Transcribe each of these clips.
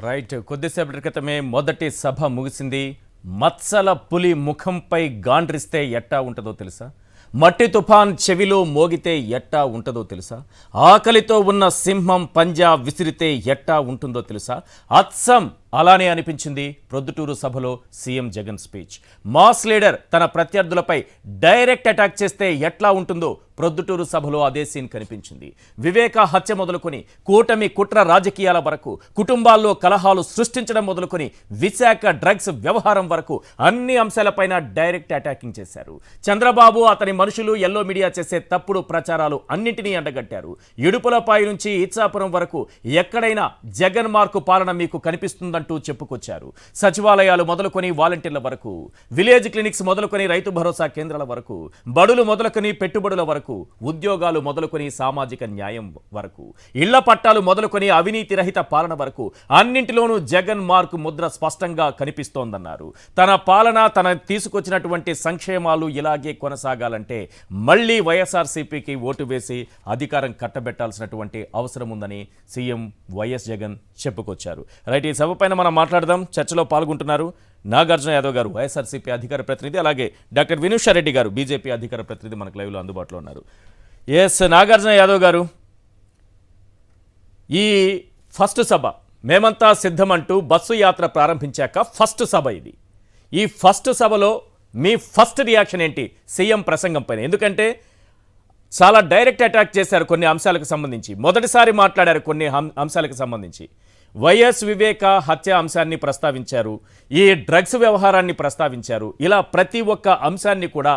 Right. కొద్దిసేపటి క్రితమే మొదటి సభ ముగిసింది. మత్సల పులి ముఖంపై గాండ్రిస్తే ఎట్టా ఉంటుందో తెలుసా? మట్టి తుఫాన్ చెవిలో మోగితే ఎట్టా ఉంటుందో తెలుసా? ఆకలితో ఉన్న సింహం పంజా విసిరితే ఎట్టా ఉంటుందో తెలుసా? అచ్చం అలానే అనిపించింది ప్రొద్దుటూరు సభలో CM Jagan speech. Mass leader తన ప్రత్యర్థులపై డైరెక్ట్ అటాక్ చేస్తే ఎట్లా ఉంటుందో ప్రొద్దుటూరు సభలో అదే సీన్ కనిపించింది. వివేక హత్య మొదలుకొని కూటమి కుట్ర రాజకీయాల వరకు, కుటుంబాల్లో కలహాలు సృష్టించడం మొదలుకొని విశాఖ డ్రగ్స్ వ్యవహారం వరకు అన్ని అంశాలపైన డైరెక్ట్ అటాకింగ్ చేశారు. చంద్రబాబు అతని మనుషులు ఎల్లో మీడియా చేసే తప్పుడు ప్రచారాలు అన్నింటినీ ఎండగట్టారు. ఇడుపులపై నుంచి ఇచ్చాపురం వరకు ఎక్కడైనా జగన్ మార్కు పాలన మీకు కనిపిస్తుందంటూ చెప్పుకొచ్చారు. సచివాలయాలు మొదలుకొని వాలంటీర్ల వరకు, విలేజ్ క్లినిక్స్ మొదలుకొని రైతు భరోసా కేంద్రాల వరకు, బడులు మొదలుకొని పెట్టుబడుల వరకు, ఉద్యోగాలు మొదలుకొని సామాజిక న్యాయం వరకు, ఇళ్ల పట్టాలు మొదలుకొని అవినీతి రహిత పాలన వరకు అన్నింటిలోనూ జగన్ మార్కు ముద్ర స్పష్టంగా కనిపిస్తోందన్నారు. తన పాలన, తన తీసుకొచ్చినటువంటి సంక్షేమాలు ఇలాగే కొనసాగాలంటే మళ్లీ వైఎస్ఆర్సీపీకి ఓటు వేసి అధికారం కట్టబెట్టాల్సినటువంటి అవసరం ఉందని సీఎం వైఎస్ జగన్ చెప్పుకొచ్చారు. రైట్, ఈ సభపైన మనం మాట్లాడదాం. చర్చలో పాల్గొంటున్నారు నాగార్జున యాదవ్ గారు, వైఎస్ఆర్సీపీ అధికార ప్రతినిధి, అలాగే డాక్టర్ వినూషారెడ్డి గారు, బీజేపీ అధికార ప్రతినిధి మనకు లైవ్లో అందుబాటులో ఉన్నారు. ఎస్, నాగార్జున యాదవ్ గారు, ఈ ఫస్ట్ సభ మేమంతా సిద్ధమంటూ బస్సు యాత్ర ప్రారంభించాక ఫస్ట్ సభ ఇది. ఈ ఫస్ట్ సభలో మీ ఫస్ట్ రియాక్షన్ ఏంటి సీఎం ప్రసంగం పైన? ఎందుకంటే చాలా డైరెక్ట్ అటాక్ చేశారు కొన్ని అంశాలకు సంబంధించి, మొదటిసారి మాట్లాడారు కొన్ని అంశాలకు సంబంధించి. వైఎస్ వివేక హత్య అంశాన్ని ప్రస్తావించారు, ఈ డ్రగ్స్ వ్యవహారాన్ని ప్రస్తావించారు. ఇలా ప్రతి ఒక్క అంశాన్ని కూడా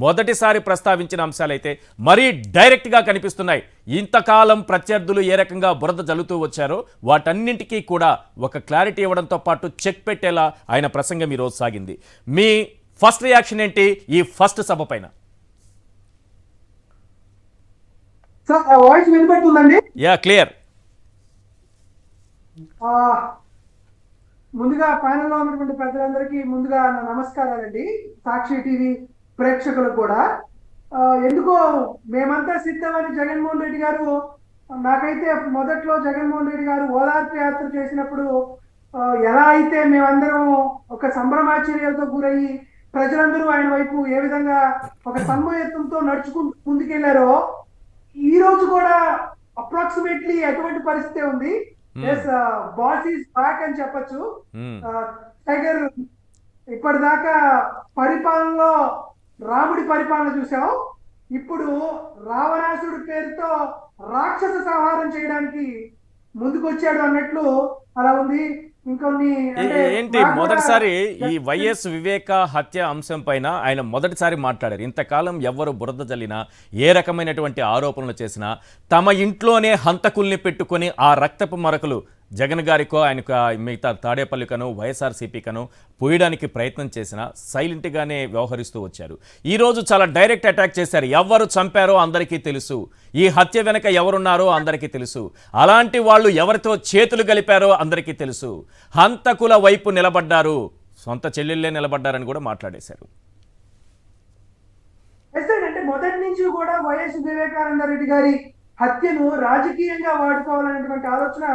మొదటిసారి ప్రస్తావించిన అంశాలైతే మరీ డైరెక్ట్గా కనిపిస్తున్నాయి. ఇంతకాలం ప్రత్యర్థులు ఏ రకంగా బురద జల్లుతూ వచ్చారో వాటన్నింటికీ కూడా ఒక క్లారిటీ ఇవ్వడంతో పాటు చెక్ పెట్టేలా ఆయన ప్రసంగం ఈరోజు సాగింది. మీ ఫస్ట్ రియాక్షన్ ఏంటి ఈ ఫస్ట్ సభ పైన? వాయిస్ వినపడుతుందండి? Yeah, clear. ముందుగా ప్యానెల్ లో ఉన్నటువంటి పెద్దలందరికీ ముందుగా నా నమస్కారాలండి. సాక్షి టీవీ ప్రేక్షకులకు కూడా. ఎందుకో మేమంతా సిద్ధమని జగన్మోహన్ రెడ్డి గారు, నాకైతే మొదట్లో జగన్మోహన్ రెడ్డి గారు ఓదార్పు యాత్ర చేసినప్పుడు ఎలా అయితే మేమందరం ఒక సంభ్రమాచర్యాలతో గురయ్యి ప్రజలందరూ ఆయన వైపు ఏ విధంగా ఒక సన్మయత్వంతో నడుచుకుంటూ ముందుకెళ్లారో ఈ రోజు కూడా అప్రాక్సిమేట్లీ ఎటువంటి పరిస్థితి ఉంది. బాస్ ఈజ్ బ్యాక్ అని చెప్పచ్చు. టైగర్ ఇప్పటిదాకా పరిపాలనలో రాముడి పరిపాలన చూసాం, ఇప్పుడు రావణాసుడి పేరుతో రాక్షస సంహారం చేయడానికి ముందుకొచ్చాడు అన్నట్లు అలా ఉంది. ఏంటి మొదటిసారి ఈ వైఎస్ వివేక హత్య అంశం పైన ఆయన మొదటిసారి మాట్లాడారు. ఇంతకాలం ఎవరు బురద జల్లినా, ఏ రకమైనటువంటి ఆరోపణలు చేసినా తమ ఇంట్లోనే హంతకుల్ని పెట్టుకొని ఆ రక్తపు మరకలు జగన్ గారికో ఆయనకు మిగతా తాడేపల్లికనో వైఎస్ఆర్సీపీకనో పోయడానికి ప్రయత్నం చేసినా సైలెంట్గానే వ్యవహరిస్తూ వచ్చారు. ఈరోజు చాలా డైరెక్ట్ అటాక్ చేశారు. ఎవరు చంపారో అందరికీ తెలుసు, ఈ హత్య వెనక ఎవరున్నారో అందరికీ తెలుసు, అలాంటి వాళ్ళు ఎవరితో చేతులు కలిపారో అందరికీ తెలుసు, హంతకుల వైపు నిలబడ్డారు, సొంత చెల్లెళ్ళే నిలబడ్డారని కూడా మాట్లాడేశారు. అంటే మొదటి నుంచి కూడా వైఎస్ వివేకానంద రెడ్డి గారి హత్యను రాజకీయంగా వాడుకోవాలనేటువంటి ఆలోచన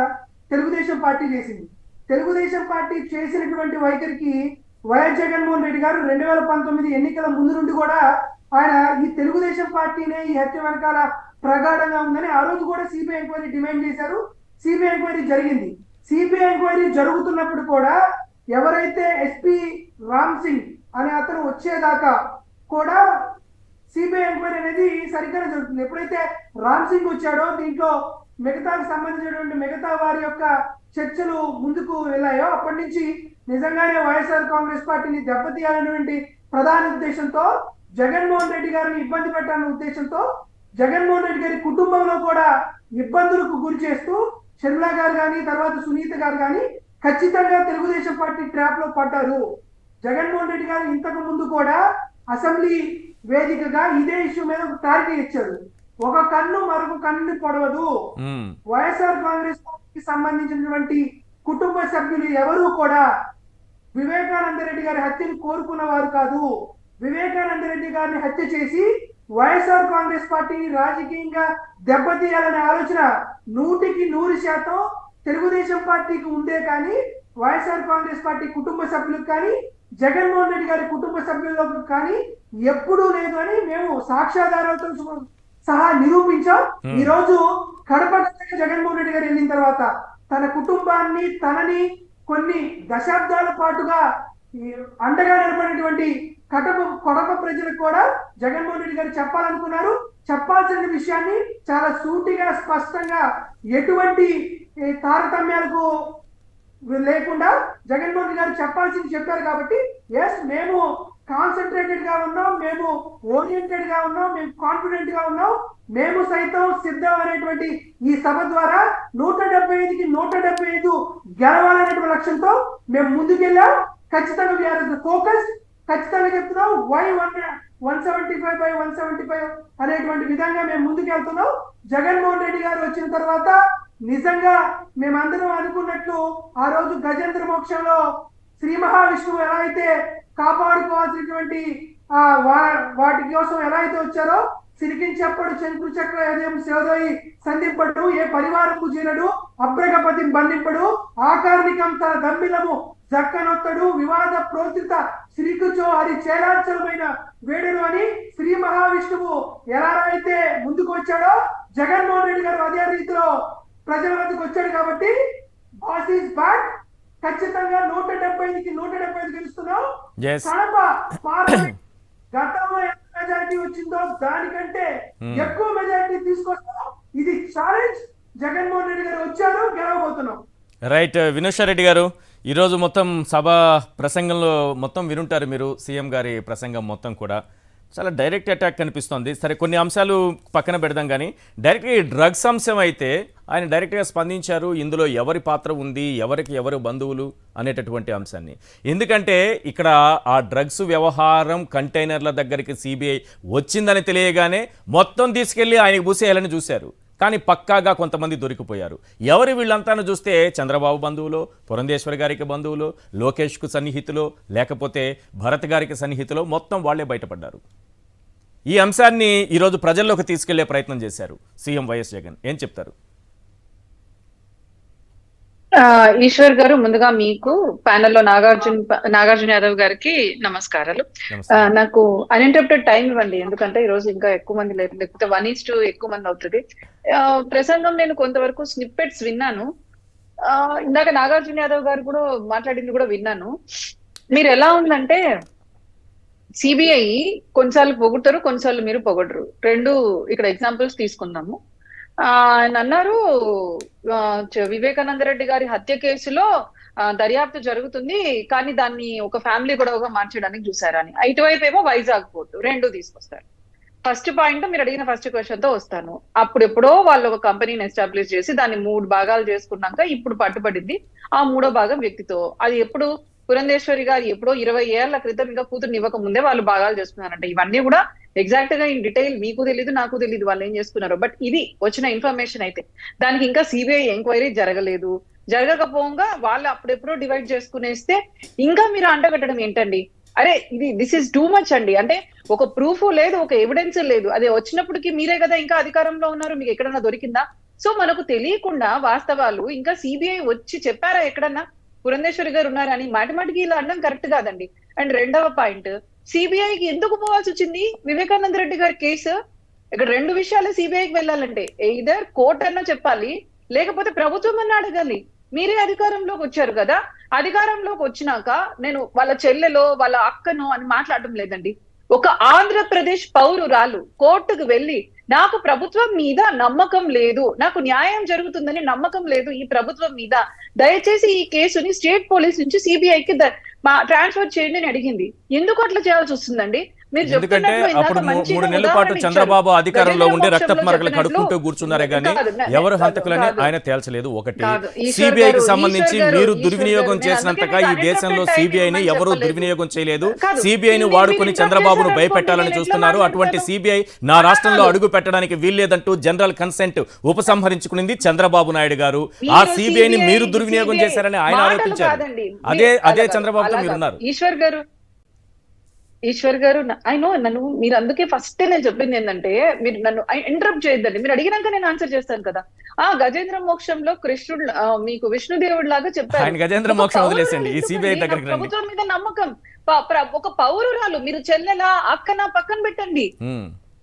తెలుగుదేశం పార్టీ చేసింది. తెలుగుదేశం పార్టీ చేసినటువంటి వైఖరికి వైఎస్ జగన్మోహన్ రెడ్డి గారు 2019 ఎన్నికల ముందు నుండి కూడా ఆయన ఈ తెలుగుదేశం పార్టీనే ఈ హత్య వెనకాల ప్రగాఢంగా ఉందని ఆ రోజు కూడా సిబిఐ ఎంక్వైరీ డిమాండ్ చేశారు. సిబిఐ ఎంక్వైరీ జరిగింది. సిబిఐ ఎంక్వైరీ జరుగుతున్నప్పుడు కూడా ఎవరైతే ఎస్పీ రామ్ సింగ్ అనే అతను వచ్చేదాకా కూడా సిబిఐ ఎంక్వైరీ అనేది సరిగ్గానే జరుగుతుంది. ఎప్పుడైతే రామ్ సింగ్ వచ్చాడో దీంట్లో మిగతాకు సంబంధించినటువంటి మిగతా వారి యొక్క చర్చలు ముందుకు వెళ్ళాయో అప్పటి నుంచి నిజంగానే వైఎస్ఆర్ కాంగ్రెస్ పార్టీని దెబ్బతీయాలనేటువంటి ప్రధాన ఉద్దేశంతో, జగన్మోహన్ రెడ్డి గారిని ఇబ్బంది పెట్టాలనే ఉద్దేశంతో, జగన్మోహన్ రెడ్డి గారి కుటుంబంలో కూడా ఇబ్బందులకు గురి చేస్తూ షర్మిల గారు కానీ తర్వాత సునీత గారు కానీ ఖచ్చితంగా తెలుగుదేశం పార్టీ ట్రాప్ లో పడ్డారు. జగన్మోహన్ రెడ్డి గారు ఇంతకు ముందు కూడా అసెంబ్లీ వేదికగా ఇదే ఇష్యూ మీద క్లారిటీ ఇచ్చారు. ఒక కన్ను మరొక కన్నుని పొడవదు. వైఎస్ఆర్ కాంగ్రెస్ పార్టీకి సంబంధించినటువంటి కుటుంబ సభ్యులు ఎవరూ కూడా వివేకానంద రెడ్డి గారి హత్యను కోరుకున్న వారు కాదు. వివేకానంద రెడ్డి గారిని హత్య చేసి వైఎస్ఆర్ కాంగ్రెస్ పార్టీని రాజకీయంగా దెబ్బతీయాలనే ఆలోచన 100% తెలుగుదేశం పార్టీకి ఉందే కానీ వైఎస్ఆర్ కాంగ్రెస్ పార్టీ కుటుంబ సభ్యులకు కానీ జగన్మోహన్ రెడ్డి గారి కుటుంబ సభ్యులకు కానీ ఎప్పుడూ లేదు అని మేము సాక్ష్యాధారాలతో సహా నిరూపించాం. ఈ రోజు కడప జగన్మోహన్ రెడ్డి గారు వెళ్ళిన తర్వాత తన కుటుంబాన్ని తనని కొన్ని దశాబ్దాల పాటుగా అండగా నిలబడినటువంటి కడప ప్రజలకు కూడా జగన్మోహన్ రెడ్డి గారు చెప్పాలనుకున్నారు. చెప్పాల్సిన విషయాన్ని చాలా సూటిగా స్పష్టంగా ఎటువంటి తారతమ్యాలకు లేకుండా జగన్మోహన్ రెడ్డి గారు చెప్పాల్సింది చెప్పారు. కాబట్టి ఎస్, మేము కాన్సన్ట్రేటెడ్ గా ఉన్నాం, మేము ఓరియంటెడ్ గా ఉన్నాం, మేము కాన్ఫిడెంట్ గా ఉన్నాం, మేము సైతం సిద్ధం అనేటువంటి ఈ సభ ద్వారా 175కి 175 గెలవాలనేటువంటి లక్ష్యంతో మేము ముందుకెళ్ళాం. ఖచ్చితంగా వీఆర్ ఫోకస్. ఖచ్చితంగా చెప్తున్నాం, వై 175/175 అనేటువంటి విధంగా మేము ముందుకెళ్తున్నాం. జగన్మోహన్ రెడ్డి గారు వచ్చిన తర్వాత నిజంగా మేమందరం అనుకున్నట్లు ఆ రోజు గజేంద్ర మోక్షంలో శ్రీ మహావిష్ణువు ఎలా అయితే కాపాడుకోవాల్సినటువంటి వాటి కోసం ఎలా అయితే వచ్చారో, సిరికించెప్పడు శంకుడు చక్ర హృదయం సేదోయి సంధింపడు, ఏ పరివారము జీనడు అభ్రగపతి బంధింపడు, ఆకార్నికం తన దమ్మిలము జక్కనొత్తడు, వివాద ప్రోత్రిత శ్రీకుచో అది చేలాచలమైన వేడును అని శ్రీ మహావిష్ణువు ఎలా అయితే ముందుకు వచ్చాడో జగన్మోహన్ రెడ్డి గారు అదే రీతిలో ప్రజల వద్దకు వచ్చాడు. కాబట్టి బాస్ ఈస్ బ్యాక్. ఖచ్చితంగా 175కి 175 గెలుస్తున్నాం. కడప పార్లమెంట్ గతంలో ఎంత మెజారిటీ వచ్చిందో దానికంటే ఎక్కువ మెజారిటీ తీసుకొస్తాం. ఇది ఛాలెంజ్. జగన్మోహన్ రెడ్డి గారు వచ్చారు, గెలవబోతున్నాం. రైట్. వినోద్ రెడ్డి గారు, ఈరోజు మొత్తం సభ ప్రసంగంలో మొత్తం వినుంటారు మీరు. సీఎం గారి ప్రసంగం మొత్తం కూడా చాలా డైరెక్ట్ అటాక్ కనిపిస్తోంది. సరే, కొన్ని అంశాలు పక్కన పెడదాం, కానీ డైరెక్ట్గా ఈ డ్రగ్స్ అంశం అయితే ఆయన డైరెక్ట్గా స్పందించారు. ఇందులో ఎవరి పాత్ర ఉంది, ఎవరికి ఎవరు బంధువులు అనేటటువంటి అంశాన్ని. ఎందుకంటే ఇక్కడ ఆ డ్రగ్స్ వ్యవహారం కంటైనర్ల దగ్గరికి సిబిఐ వచ్చిందని తెలియగానే మొత్తం తీసుకెళ్ళి ఆయనకు పూసేయాలని చూశారు. కానీ పక్కాగా కొంతమంది దొరికిపోయారు. ఎవరు వీళ్ళంతాను చూస్తే చంద్రబాబు బంధువులు, పురంధేశ్వరి గారికి బంధువులు, లోకేష్కు సన్నిహితులు, లేకపోతే భరత్ గారికి సన్నిహితులు, మొత్తం వాళ్లే బయటపడ్డారు. ఈ అంశాన్ని ఈరోజు ప్రజల్లోకి తీసుకెళ్లే ప్రయత్నం చేశారు సీఎం వైఎస్ జగన్. ఏం చెప్తారు? ఈశ్వర్ గారు, ముందుగా మీకు ప్యానెల్లో నాగార్జున యాదవ్ గారికి నమస్కారాలు. నాకు అన్ఇంటరప్టెడ్ టైం ఇవ్వండి, ఎందుకంటే ఈ రోజు ఇంకా ఎక్కువ మంది లేకపోతే 1:2 ఎక్కువ మంది అవుతుంది. ప్రసంగం నేను కొంతవరకు స్నిప్పెట్స్ విన్నాను. ఇందాక నాగార్జున యాదవ్ గారు కూడా మాట్లాడింది కూడా విన్నాను. మీరు ఎలా ఉందంటే సిబిఐ కొన్నిసార్లు పొగుడతారు, కొన్నిసార్లు మీరు పొగడరు. రెండు ఇక్కడ ఎగ్జాంపుల్స్ తీసుకుందాము. ఆయన అన్నారు, వివేకానంద రెడ్డి గారి హత్య కేసులో దర్యాప్తు జరుగుతుంది, కానీ దాన్ని ఒక ఫ్యామిలీ గొడవగా మార్చడానికి చూసారని. ఇటువైపు ఏమో వైజాగ్ పోర్టు, రెండు తీసుకొస్తారు. ఫస్ట్ పాయింట్, మీరు అడిగిన ఫస్ట్ క్వశ్చన్ తో వస్తాను. అప్పుడెప్పుడో వాళ్ళు ఒక కంపెనీని ఎస్టాబ్లిష్ చేసి దాన్ని 3 భాగాలు చేసుకున్నాక ఇప్పుడు పట్టుబడింది ఆ 3వ భాగం వ్యక్తితో. అది ఎప్పుడు పురంధేశ్వరి గారు ఎప్పుడో 20 ఏళ్ల క్రితం ఇంకా కూతురుని ఇవ్వక ముందే వాళ్ళు భాగాలు చేసుకున్నారంట. ఇవన్నీ కూడా ఎగ్జాక్ట్ గా ఇన్ డీటెయిల్ మీకు తెలీదు, నాకు తెలీదు వాళ్ళు ఏం చేసుకున్నారు. బట్ ఇది వచ్చిన ఇన్ఫర్మేషన్ అయితే దానికి ఇంకా సిబిఐ ఎంక్వైరీ జరగలేదు. జరగకపోగా వాళ్ళు అప్పుడెప్పుడో డివైడ్ చేసుకునేస్తే ఇంకా మీరు అంటగట్టడం ఏంటండి? అరే దిస్ ఇస్ టూ మచ్ అండి. అంటే ఒక ప్రూఫ్ లేదు, ఒక ఎవిడెన్స్ లేదు. అదే వచ్చినప్పటికీ మీరే కదా ఇంకా అధికారంలో ఉన్నారు, మీకు ఎక్కడన్నా దొరికిందా? సో మనకు తెలియకుండా వాస్తవాలు ఇంకా సిబిఐ వచ్చి చెప్పారా ఎక్కడన్నా పురంధేశ్వరి గారు ఉన్నారని? మాటిమాటికి ఇలా అనడం కరెక్ట్ కాదండి. అండ్ రెండవ పాయింట్, సిబిఐకి ఎందుకు పోవాల్సి వచ్చింది వివేకానంద రెడ్డి గారి కేసు? ఇక్కడ 2 విషయాలు సిబిఐకి వెళ్ళాలంటే, ఎయిదర్ కోర్ట్ అన్నా చెప్పాలి, లేకపోతే ప్రభుత్వం అన్నా అడగాలి. మీరే అధికారంలోకి వచ్చారు కదా, అధికారంలోకి వచ్చినాక నేను వాళ్ళ చెల్లెలో వాళ్ళ అక్కను అని మాట్లాడడం లేదండి. ఒక ఆంధ్రప్రదేశ్ పౌరురాలు కోర్టుకు వెళ్ళి నాకు ప్రభుత్వం మీద నమ్మకం లేదు, నాకు న్యాయం జరుగుతుందని నమ్మకం లేదు ఈ ప్రభుత్వం మీద, దయచేసి ఈ కేసుని స్టేట్ పోలీస్ నుంచి సిబిఐకి ట్రాన్స్ఫర్ చేయండి అని అడిగింది. ఎందుకు అట్లా చేయాల్సి వస్తుందండి? ఎందుకంటే అప్పుడు 3 నెలల పాటు చంద్రబాబు అధికారంలో ఉండి రక్తపు మరకలు కడుక్కుంటూ కూర్చున్నారే కానీ ఎవరు హంతకులని ఆయన తేల్చలేదు. ఒకటి, సిబిఐకి సంబంధించి మీరు దుర్వినియోగం చేసినంతగా ఈ దేశంలో సిబిఐని ఎవరూ దుర్వినియోగం చేయలేదు. సిబిఐని వాడుకొని చంద్రబాబును భయపెట్టాలని చూస్తున్నారు. అటువంటి సిబిఐ నా రాష్ట్రంలో అడుగు పెట్టడానికి వీల్లేదంటూ జనరల్ కన్సెంట్ ఉపసంహరించుకునింది చంద్రబాబు నాయుడు గారు. ఆ సిబిఐని మీరు దుర్వినియోగం చేశారని ఆయన ఆరోపించారు. అదే చంద్రబాబుతో మీరున్నారు. ఈశ్వర్ గారు ఈశ్వర్ గారు ఐ నో నన్ను మీరు అందుకే ఫస్ట్ నేను చెప్పింది ఏంటంటే మీరు నన్ను ఇంటరప్ట్ చేయొద్దండి. మీరు అడిగినాక నేను ఆన్సర్ చేస్తాను కదా. గజేంద్ర మోక్షంలో కృష్ణుడు మీకు విష్ణుదేవుడు లాగా చెప్పారు. ఆయన గజేంద్ర మోక్షం వదిలేసండి, ఈ సిబిఐ దగ్గరికి రండి. ప్రభుత్వం మీద నమ్మకం, ఒక పౌరురాలు, మీరు చెల్లెలా అక్కన పక్కన పెట్టండి.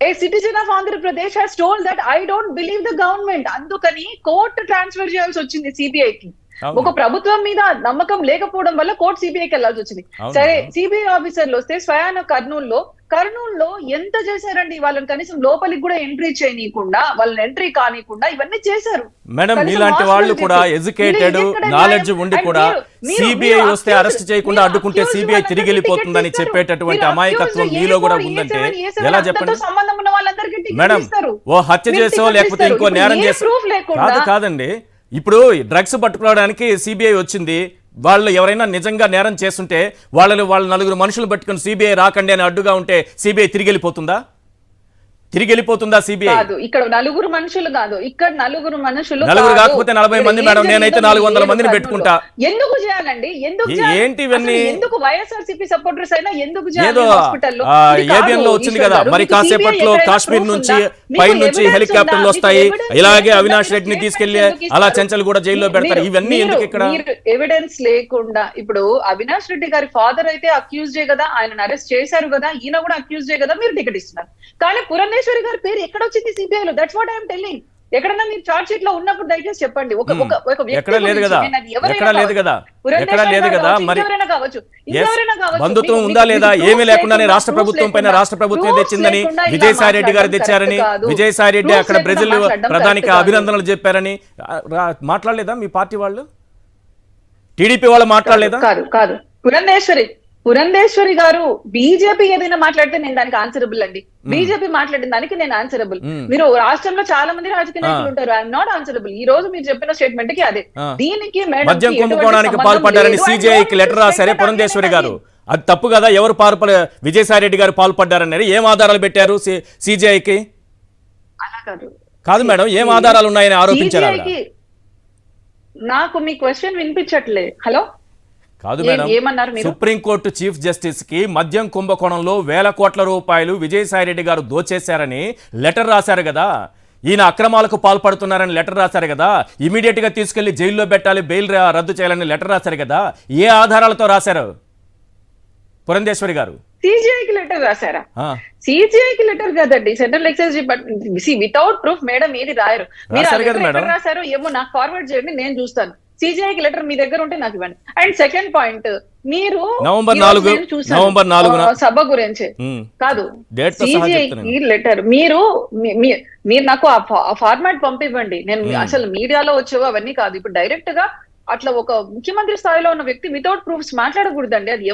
ఏ citizen of Andhra Pradesh has told that I don't believe the government. అందుకని కోర్టు ట్రాన్స్ఫర్ చేయాల్సి వచ్చింది సిబిఐకి. ఒక ప్రభుత్వం మీద నమ్మకం లేకపోవడం వల్ల కోర్టు సిబిఐకి వెళ్లాల్సి వచ్చింది. సరే, సిబిఐ ఆఫీసర్లు వస్తే స్వయాన కర్నూలులో ఎంత చేశారండి? వాళ్ళని కనీసం లోపలికి కూడా ఎంట్రీ చేయనీయకుండా, వాళ్ళని ఎంట్రీ కానీయకుండా ఇవన్నీ చేశారు. మేడం, మీలాంటి వాళ్ళు కూడా ఎడ్యుకేటెడ్ నాలెడ్జ్ ఉండి కూడా సిబిఐ వస్తే అరెస్ట్ చేయకుండా అడ్డుకుంటే సిబిఐ తిరిగి వెళ్ళిపోతుందని చెప్పేటటువంటి అమాయకత్వం మీలో కూడా ఉందంటే ఎలా చెప్పండి? సంబంధం ఉన్న వాళ్ళందరికీ మేడం, ఓ హత్య చేసో లేకపోతే ఇంకో నేరం చేసో కాదండి. ఇప్పుడు డ్రగ్స్ పట్టుకోవడానికి సిబిఐ వచ్చింది. వాళ్ళు ఎవరైనా నిజంగా నేరం చేస్తుంటే వాళ్ళ నలుగురు మనుషులు పట్టుకుని సిబిఐ రాకండి అని అడ్డుగా ఉంటే సిబిఐ తిరిగి వెళ్ళిపోతుందా? సిబిఐ కాదు, ఇక్కడ నలుగురు మనుషులు కాదు, ఇక్కడ నలుగురు కాకపోతే 40 మంది మేడం. నేనైతే 400 మందిని పెట్టుకుంటా. ఎందుకు చేయాలండి? ఏంటి ఇవన్నీ? ఎందుకు వైఎస్ఆర్సీపీ సపోర్టర్స్ అయినా ఎందుకు ఏబిఎన్ లో వచ్చింది కదా, మరి కాసేపట్లో కాశ్మీర్ నుంచి పైనుంచి హెలికాప్టర్లు వస్తాయి. ఇలాగే అవినాష్ రెడ్డిని తీసుకెళ్లి అలా చెంచల్ కూడా జైల్లో పెడతారు. ఇవన్నీ ఎందుకు ఇక్కడ? ఎవిడెన్స్ లేకుండా ఇప్పుడు అవినాష్ రెడ్డి గారి ఫాదర్ అయితే అక్యూజ్డే కదా, ఆయన అరెస్ట్ చేశారు కదా, ఈయన కూడా అక్యూజ్డే కదా, మీరు టికెట్ ఇస్తున్నారు. కానీ పురంధేశ్వరి గారి పేరు ఎక్కడ వచ్చింది సిబిఐలో? That's what I'm telling. ఎక్కడన్నా మీరు చార్జ్ షీట్ లో ఉన్నప్పుడు దయచేసి చెప్పండి. ఎక్కడ లేదు కదా, మరి బంధుత్వం ఉందా లేదా? ఏమీ లేకుండానే రాష్ట్ర ప్రభుత్వం పైన రాష్ట్ర ప్రభుత్వం తెచ్చిందని విజయసాయి రెడ్డి గారు తెచ్చారని, విజయసాయి రెడ్డి అక్కడ బ్రెజిల్ ప్రధానికి అభినందనలు చెప్పారని మాట్లాడలేదా మీ పార్టీ వాళ్ళు? టీడీపీ వాళ్ళు మాట్లాడలేదా? కాదు, పురంధేశ్వరి గారు బీజేపీ ఏదైనా మాట్లాడితే నేను దానికి ఆన్సరబుల్ అండి. బీజేపీ మాట్లాడిన దానికి నేను ఆన్సరబుల్. మీరు రాష్ట్రంలో చాలా మంది రాజకీయ నాయకులు ఉంటారు, ఐఎమ్ నాట్ ఆన్సరబుల్. ఈ రోజు మీరు చెప్పిన స్టేట్మెంట్ కి అదే. దీనికి మద్యం కుంభకోణానికి పాల్పడ్డారని సిజేఐకి లెటర్ రాశారే పురంధేశ్వరి గారు, అది తప్పు కదా? ఎవరు విజయసాయి రెడ్డి గారు పాల్పడ్డారని ఏం ఆధారాలు పెట్టారు సిజేఐకి? కాదు మేడం, ఏం ఆధారాలు ఉన్నాయని ఆరోపించారు. నాకు మీ క్వశ్చన్ వినిపించట్లే. హలో, కాదు మేడం, సుప్రీంకోర్టు చీఫ్ జస్టిస్ కి మద్యం కుంభకోణంలో వేల కోట్ల రూపాయలు విజయసాయి రెడ్డి గారు దోచేశారని లెటర్ రాశారు కదా, ఈయన అక్రమాలకు పాల్పడుతున్నారని లెటర్ రాశారు కదా, ఇమీడియట్ గా తీసుకెళ్లి జైల్లో పెట్టాలి, బెయిల్ రద్దు చేయాలని లెటర్ రాశారు కదా, ఏ ఆధారాలతో రాశారు పురంధేశ్వరి గారు? సిజిఐకి లెటర్ రాశారా? సిజిఐకి లెటర్ కదండి, central excise department. Without proof madam ఏది రాయరు. మీరు రాశారు ఏమో నాకు ఫార్వర్డ్ చేయండి, నేను చూస్తాను. సిజిఐకి లెటర్ మీ దగ్గర ఉంటే నాకు ఇవ్వండి. అండ్ సెకండ్ పాయింట్, మీరు నవంబర్ 4 సభ గురించి కాదు, సిజిఐకి లెటర్ మీరు నాకు ఆ ఫార్మాట్ పంపివ్వండి. నేను అసలు మీడియాలో వచ్చేవో అవన్నీ కాదు. ఇప్పుడు డైరెక్ట్ గా అట్లా ఒక ముఖ్యమంత్రి స్థాయిలో ఉన్న వ్యక్తి వితౌట్ ప్రూఫ్స్ మాట్లాడకూడదండి. అది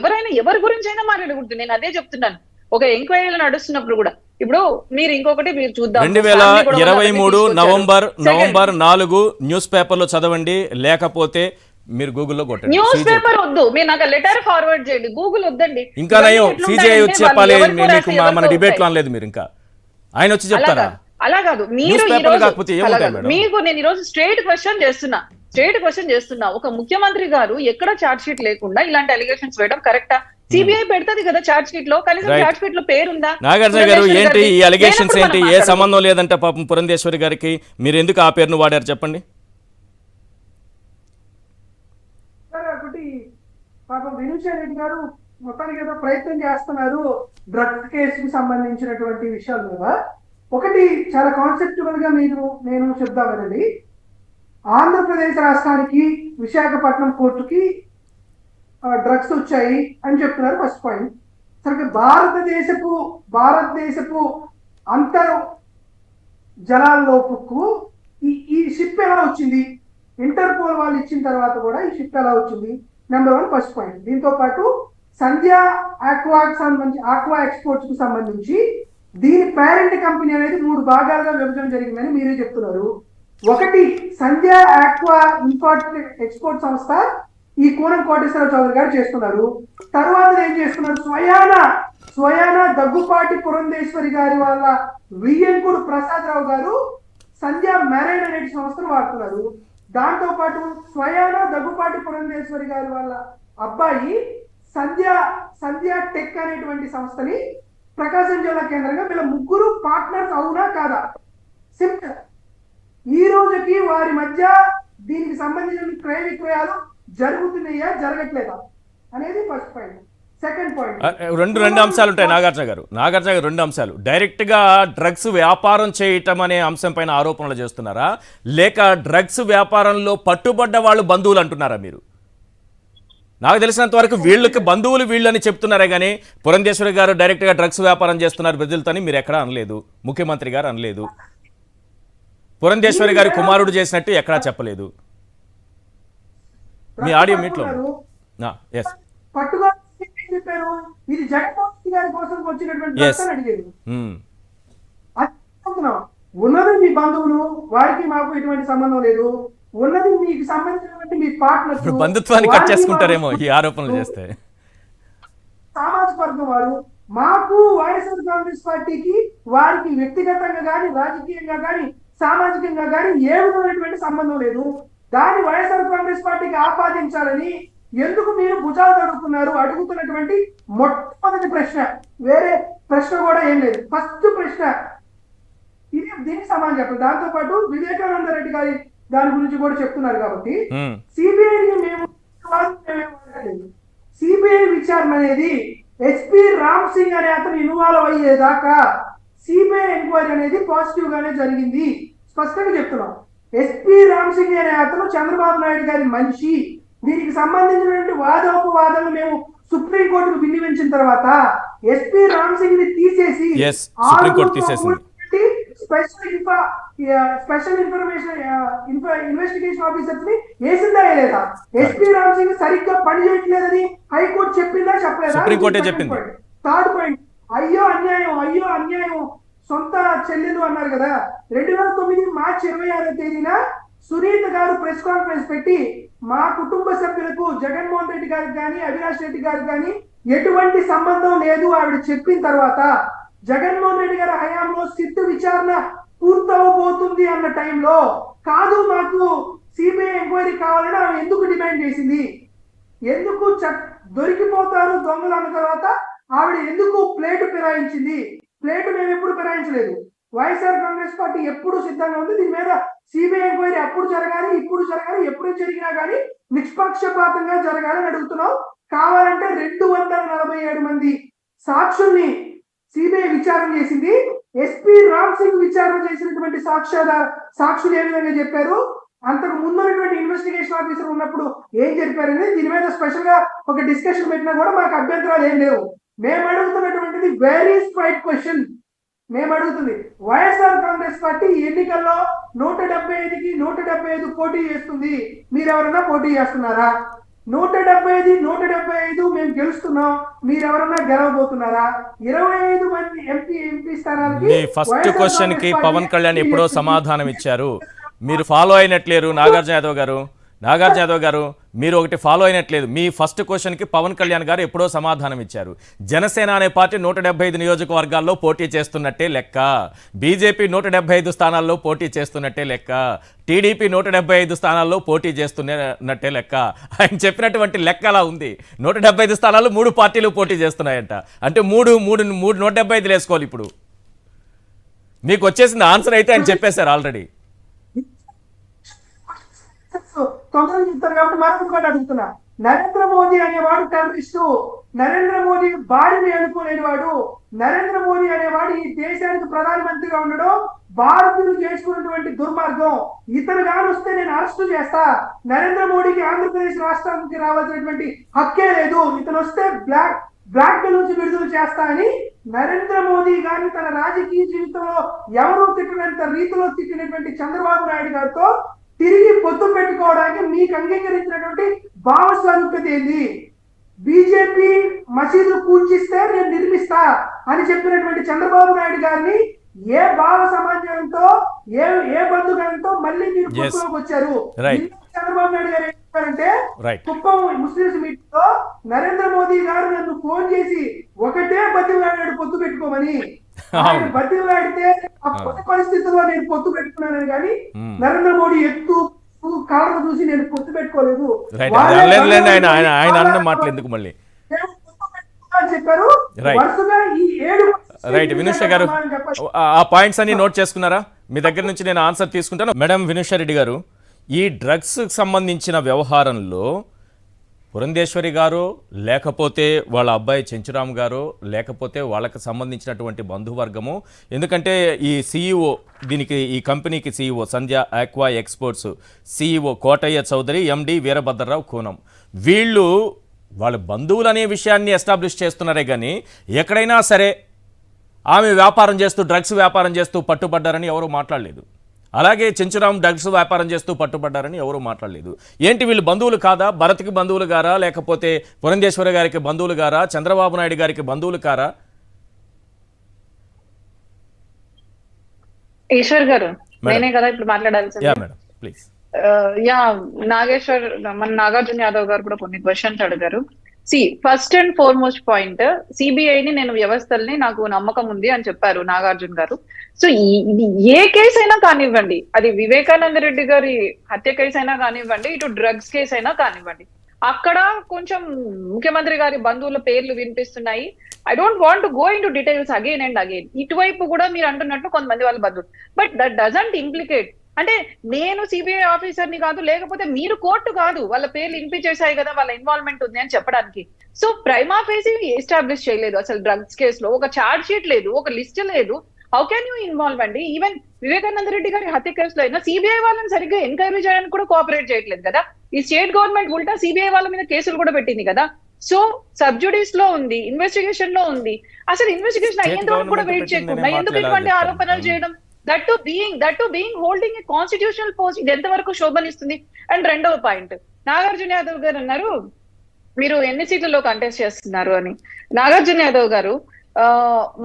ఎవరి గురించి అయినా మాట్లాడకూడదు. నేను అదే చెప్తున్నాను. ఒక ఎంక్వైరీలు నడుస్తున్నప్పుడు కూడా. ఇప్పుడు మీరు ఇంకొకటి మీరు చూద్దాం, 2023 నవంబర్ 4 న్యూస్ పేపర్ లో చదవండి, లేకపోతే మీరు గూగుల్లో కొట్టండి. న్యూస్ పేపర్ వద్దు, మీరు నాకు లెటర్ ఫార్వర్డ్ చేయండి. గూగుల్ వద్దండి. ఇంకా నయం సిజిఐ వచ్చి చెప్పాలి, మీకు మన డిబేట్ లో అనలేదు మీరు, ఇంకా ఆయన వచ్చి చెప్తారా? అలా కాదు, మీరు మీకు నేను ఈ రోజు స్ట్రైట్ క్వశ్చన్ చేస్తున్నా. ఒక ముఖ్యమంత్రి గారు ఎక్కడ చార్జ్ షీట్ లేకుండా ఇలాంటి అలిగేషన్స్ వేయడం కరెక్టా? సిబిఐ పెడతది కదా చార్జ్ షీట్ లో, కనీసం చార్జ్ షీట్ లో పేరుందా? నాగార్జున గారు, ఏంటి ఈ అలిగేషన్స్ ఏంటి? ఏ సంబంధం లేదంట పాపం పురంధేశ్వరి గారికి, మీరు ఎందుకు ఆ పేరును వాడారు చెప్పండి? ఒకటి పాపం వినూషా రెడ్డి గారు మొత్తానికి ఏదో ప్రయత్నం చేస్తున్నారు డ్రగ్స్ కేసుకు సంబంధించినటువంటి విషయాల మీద. ఒకటి చాలా కాన్సెప్చువల్ గా నేను చెప్దామనండి. ఆంధ్రప్రదేశ్ రాష్ట్రానికి విశాఖపట్నం కోర్టుకి డ్రగ్స్ వచ్చాయి అని చెప్తున్నారు, ఫస్ట్ పాయింట్. సరే, భారతదేశపు అంతర్ జలాల్లోపు ఈ షిప్ ఎలా వచ్చింది? ఇంటర్పోల్ వాళ్ళు ఇచ్చిన తర్వాత కూడా ఈ షిప్ ఎలా వచ్చింది? Number 1 first point. దీంతో పాటు సంధ్య ఆక్వా ఎక్స్పోర్ట్స్ కు సంబంధించి దీని పేరెంట్ కంపెనీ అనేది 3 భాగాలుగా విభజన జరిగిందని మీరే చెప్తున్నారు. ఒకటి సంధ్య ఆక్వా ఇంపోర్ట్ ఎక్స్పోర్ట్ సంస్థ, ఈ కూనం కోటేశ్వర చౌదరి గారు చేస్తున్నారు. తర్వాత ఏం చేస్తున్నారు? స్వయాన దగ్గుపాటి పురంధేశ్వరి గారి వాళ్ళ వియ్యంకుడు ప్రసాద్ రావు గారు సంధ్య మ్యారైన్ అనే సంస్థను వాడుతున్నారు. దాంతో పాటు స్వయాన దగ్గుపాటి పురంధేశ్వరి గారి వాళ్ళ అబ్బాయి సంధ్య సంధ్య టెక్ అనేటువంటి సంస్థని ప్రకాశం జిల్లా కేంద్రంగా వీళ్ళ ముగ్గురు పార్ట్నర్స్ అవునా కాదా? సింపుల్. ఈ రోజుకి వారి మధ్య దీనికి సంబంధించిన క్రయ విక్రయాలు జరుగుతున్నాయా జరగట్లేదా అనేది ఫస్ట్ పాయింట్. సెకండ్ పాయింట్, రెండు అంశాలు ఉంటాయి నాగార్జున గారు. రెండు అంశాలు. డైరెక్ట్ గా డ్రగ్స్ వ్యాపారం చేయటం అనే అంశం పైన ఆరోపణలు చేస్తున్నారా, లేక డ్రగ్స్ వ్యాపారంలో పట్టుబడ్డ వాళ్ళు బంధువులు అంటున్నారా మీరు? నాకు తెలిసినంత వరకు వీళ్ళకి బంధువులు వీళ్ళని చెప్తున్నారే కానీ పురంధేశ్వరి గారు డైరెక్ట్ గా డ్రగ్స్ వ్యాపారం చేస్తున్నారు బెదిరితోని మీరు ఎక్కడా అనలేదు, ముఖ్యమంత్రి గారు అనలేదు, పురంధేశ్వరి గారి కుమారుడు చేసినట్టు ఎక్కడా చెప్పలేదు. మీ ఆడియో మీట్లో ఎస్ పట్టుగా చెప్పారు ఇది జగన్మోహన్ రెడ్డి గారి కోసం వచ్చినటువంటి అడిగేది. ఉన్నది మీ బంధువులు, వారికి మాకు ఎటువంటి సంబంధం లేదు. ఉన్నది మీకు సంబంధించినటువంటి మీ పార్ట్నర్స్, బంధుత్వాన్ని కట్ చేసుకుంటారేమో ఈ ఆరోపణలు చేస్తే. సామాజిక వర్గం వారు మాకు వైఎస్ఆర్ కాంగ్రెస్ పార్టీకి వారికి వ్యక్తిగతంగా కానీ రాజకీయంగా కానీ సామాజికంగా కానీ ఏ విధమైనటువంటి సంబంధం లేదు. దాన్ని వైఎస్ఆర్ కాంగ్రెస్ పార్టీకి ఆపాదించాలని ఎందుకు మీరు భుజాలు తడుపుతున్నారు అడుగుతున్నటువంటి మొట్టమొదటి ప్రశ్న. వేరే ప్రశ్న కూడా ఏం లేదు. ఫస్ట్ ప్రశ్న ఇది, దీనికి సమాధానం చెప్పండి. దాంతో పాటు వివేకానంద రెడ్డి గారి దాని గురించి కూడా చెప్తున్నారు కాబట్టి సిబిఐని మేము సిబిఐ విచారణ అనేది ఎస్పీ రామ్ సింగ్ అనే అతను ఇన్వాల్వ్ అయ్యేదాకా సిబిఐ ఎంక్వైరీ అనేది పాజిటివ్ గానే జరిగింది. స్పష్టంగా చెప్తున్నాం. ఎస్పీ రామ్ సింగ్ అనే అతను చంద్రబాబు నాయుడు గారి మనిషి. దీనికి సంబంధించినటువంటి వాదోపవాదాలు మేము సుప్రీంకోర్టుకు విన్నవించిన తర్వాత ఎస్పీ రామ్ సింగ్ ని తీసేసి స్పెషల్ ఇన్వెస్టిగేషన్ ఆఫీసర్స్ ని వేసిందా లేదా? ఎస్పీ రామ్ సింగ్ సరిగ్గా పని చేయట్లేదని హైకోర్టు చెప్పిందా చెప్పలేదా? సుప్రీంకోర్టే చెప్పింది. థర్డ్ పాయింట్, అయ్యో అన్యాయం సొంత చెల్లెలు అన్నారు కదా. 2009 మార్చి 26వ తేదీన సునీత గారు ప్రెస్ కాన్ఫరెన్స్ పెట్టి మా కుటుంబ సభ్యులకు జగన్మోహన్ రెడ్డి గారికి కానీ అవినాష్ రెడ్డి గారికి కానీ ఎటువంటి సంబంధం లేదు ఆవిడ చెప్పిన తర్వాత జగన్మోహన్ రెడ్డి గారి హయాంలో సిట్ విచారణ పూర్తవబోతుంది అన్న టైంలో కాదు మాకు సిబిఐ ఎంక్వైరీ కావాలని ఆమె ఎందుకు డిమాండ్ చేసింది? ఎందుకు దొరికిపోతారు దొంగలు అన్న తర్వాత ఆవిడ ఎందుకు ప్లేటు ఫిరాయించింది? ప్లేటు మేము ఎప్పుడు ఫిరాయించలేదు. వైఎస్ఆర్ కాంగ్రెస్ పార్టీ ఎప్పుడు సిద్ధంగా ఉంది. దీని మీద సిబిఐ ఎంక్వైరీ అప్పుడు జరగాలి, ఇప్పుడు జరగాలి, ఎప్పుడు జరిగినా కానీ నిష్పక్షపాతంగా జరగాలని అడుగుతున్నాం. కావాలంటే 247 మంది సాక్షుల్ని సిబిఐ విచారణ చేసింది. ఎస్పీ రామ్ సింగ్ విచారణ చేసినటువంటి సాక్షులు ఏ విధంగా చెప్పారు, అంతకు ముందున్నటువంటి ఇన్వెస్టిగేషన్ ఆఫీసర్ ఉన్నప్పుడు ఏం చెప్పారని దీని మీద స్పెషల్ గా ఒక డిస్కషన్ పెట్టినా కూడా మాకు అభ్యంతరాలు ఏం లేవు. మేము అడుగుతున్నటువంటిది వెరీ స్ట్రైట్ క్వశ్చన్. మేము అడుగుతుంది, వైఎస్ఆర్ కాంగ్రెస్ పార్టీ ఎన్నికల్లో 175కి 175 పోటీ చేస్తుంది. మీరెవరన్నా పోటీ చేస్తున్నారా? 175 మేము గెలుస్తున్నాం. మీరెవరన్నా గెలవబోతున్నారా? 25 మంది ఎంపీ స్థానాలకి ఫస్ట్ క్వశ్చన్ కి పవన్ కళ్యాణ్ ఎప్పుడో సమాధానం ఇచ్చారు. మీరు ఫాలో అయినట్లేరు. నాగార్జున యాదవ్ గారు మీరు ఒకటి ఫాలో అయినట్లేదు. మీ ఫస్ట్ క్వశ్చన్కి పవన్ కళ్యాణ్ గారు ఎప్పుడో సమాధానం ఇచ్చారు. జనసేన అనే పార్టీ 175 నియోజకవర్గాల్లో పోటీ చేస్తున్నట్టే లెక్క, బీజేపీ 175 స్థానాల్లో పోటీ చేస్తున్నట్టే లెక్క, టీడీపీ 175 స్థానాల్లో పోటీ చేస్తున్నట్టే లెక్క. ఆయన చెప్పినటువంటి లెక్క అలా ఉంది. 175 స్థానాల్లో 3 పార్టీలు పోటీ చేస్తున్నాయంట. అంటే 175 వేసుకోవాలి. ఇప్పుడు మీకు వచ్చేసిన ఆన్సర్ అయితే ఆయన చెప్పేశారు ఆల్రెడీ. తొందరగా చెప్తారు కాబట్టి మరొకటి కూడా అడుగుతున్నా. నరేంద్ర మోదీ అనేవాడు టెర్రరిస్టు, నరేంద్ర మోదీ భార్యని అనుకోలేని వాడు, నరేంద్ర మోదీ అనేవాడు ఈ దేశానికి ప్రధానమంత్రిగా ఉండడం భారతీయులు చేసుకున్నటువంటి దుర్మార్గం. ఇతను గాని వస్తే నేను అరెస్టు చేస్తా. నరేంద్ర మోడీకి ఆంధ్రప్రదేశ్ రాష్ట్రానికి రావాల్సినటువంటి హక్కే లేదు. ఇతను వస్తే బ్లాక్ మెయిల్ నుంచి విడుదల చేస్తా అని నరేంద్ర మోదీ గారిని తన రాజకీయ జీవితంలో ఎవరూ తిట్టినంత రీతిలో తిట్టినటువంటి చంద్రబాబు నాయుడు గారితో తిరిగి పొత్తు పెట్టుకోవడానికి మీకు అంగీకరించినటువంటి భావస్వరూప్యత ఏంది? బీజేపీ మసీదులు కూల్చిస్తే నేను నిర్మిస్తా అని చెప్పినటువంటి చంద్రబాబు నాయుడు గారిని ఏ భావ సమాజంతో ఏ బంధుగణంతో మళ్ళీ మీరు పొత్తులోకి వచ్చారు? చంద్రబాబు నాయుడు గారు ఏం చెప్పారంటే కుప్పం ముస్లింస్ మీటింగ్ లో నరేంద్ర మోదీ గారు నన్ను ఫోన్ చేసి ఒకటే బతిలాడాడు పొత్తు పెట్టుకోమని. బతిలాడితే పరిస్థితుల్లో నేను పొత్తు పెట్టుకున్నాను కానీ నరేంద్ర మోడీ ఎత్తు కలర్ చూసి నేను పొత్తు పెట్టుకోలేదు. ఆయన అన్న మాటలు ఎందుకు మళ్ళీ? చెప్పారు. Right. వరుసగా ఈ 7 రైట్ వినుష గారు, ఆ పాయింట్స్ అన్ని నోట్ చేసుకున్నారా? మీ దగ్గర నుంచి నేను ఆన్సర్ తీసుకుంటాను. మేడం వినుష రెడ్డి గారు, ఈ డ్రగ్స్ సంబంధించిన వ్యవహారంలో పురంధేశ్వరి గారు, లేకపోతే వాళ్ళ అబ్బాయి చెంచురామ్ గారు, లేకపోతే వాళ్ళకి సంబంధించినటువంటి బంధువర్గము, ఎందుకంటే ఈ CEO దీనికి, ఈ కంపెనీకి CEO Sandhya aqua exports CEO Kotaiah Chowdary, MD Veerabhadrarao Koonam, వీళ్ళు వాళ్ళ బంధువులు అనే విషయాన్ని ఎస్టాబ్లిష్ చేస్తున్నారే కానీ ఎక్కడైనా సరే ఆమె వ్యాపారం చేస్తూ, డ్రగ్స్ వ్యాపారం చేస్తూ పట్టుబడ్డారని ఎవరూ మాట్లాడలేదు. అలాగే చెంచురామ్ డ్రగ్స్ వ్యాపారం చేస్తూ పట్టుబడ్డారని ఎవరూ మాట్లాడలేదు. ఏంటి వీళ్ళు బంధువులు కాదా? భరత్కి బంధువులు గారా, లేకపోతే పురంధేశ్వరి గారికి బంధువులు గారా, చంద్రబాబు నాయుడు గారికి బంధువులు కారా? ఈశ్వర్ గారు, నేనే కదా ఇప్పుడు మాట్లాడాల్సింది. Yeah madam please. Yeah Nageshwar, మన నాగార్జున యాదవ్ గారు కూడా కొన్ని క్వశ్చన్స్ అడిగారు. ఫస్ట్ అండ్ ఫార్మోస్ట్ పాయింట్, సిబిఐని నేను వ్యవస్థల్ని నాకు నమ్మకం ఉంది అని చెప్పారు నాగార్జున గారు. సో ఇది ఏ కేసు అయినా కానివ్వండి, అది వివేకానంద రెడ్డి గారి హత్య కేసు అయినా కానివ్వండి, ఇటు డ్రగ్స్ కేసు అయినా కానివ్వండి, అక్కడ కొంచెం ముఖ్యమంత్రి గారి బంధువుల పేర్లు వినిపిస్తున్నాయి. I don't want go in to details again and again. ఇటువైపు కూడా మీరు అంటున్నట్టు కొంతమంది వాళ్ళ బంధువులు, బట్ దట్ డజంట్ ఇంప్లికేట్. అంటే నేను సిబిఐ ఆఫీసర్ని కాదు, లేకపోతే మీరు కోర్టు కాదు, వాళ్ళ పేర్లు వినిపించేసాయి కదా, వాళ్ళ ఇన్వాల్వ్మెంట్ ఉంది అని చెప్పడానికి. సో ప్రైమా ఫేసి ఎస్టాబ్లిష్ చేయలేదు అసలు డ్రగ్స్ కేసులో, ఒక ఛార్జ్ షీట్ లేదు, ఒక లిస్ట్ లేదు. హౌ క్యాన్ యూ ఇన్వాల్వ్ అండి? ఈవెన్ వివేకానంద రెడ్డి గారి హత్య కేసులో అయినా సిబిఐ వాళ్ళని సరిగ్గా ఎంక్వైరీ చేయడానికి కూడా కోఆపరేట్ చేయట్లేదు కదా. ఈ స్టేట్ గవర్నమెంట్ ఉల్టా సిబిఐ వాళ్ళ మీద కేసులు కూడా పెట్టింది కదా. సో సబ్జుడిస్ లో ఉంది, ఇన్వెస్టిగేషన్ లో ఉంది. అసలు ఇన్వెస్టిగేషన్ అయ్యేంత వరకు కూడా వెయిట్ చేయకుండా ఎందుకు ఇటువంటి ఆరోపణలు చేయడం? That to being holding a constitutional post, ఇది ఎంతవరకు శోభనిస్తుంది? అండ్ రెండవ పాయింట్, నాగార్జున యాదవ్ గారు అన్నారు మీరు ఎన్ని సీట్లలో కంటెస్ట్ చేస్తున్నారు అని. నాగార్జున యాదవ్ గారు,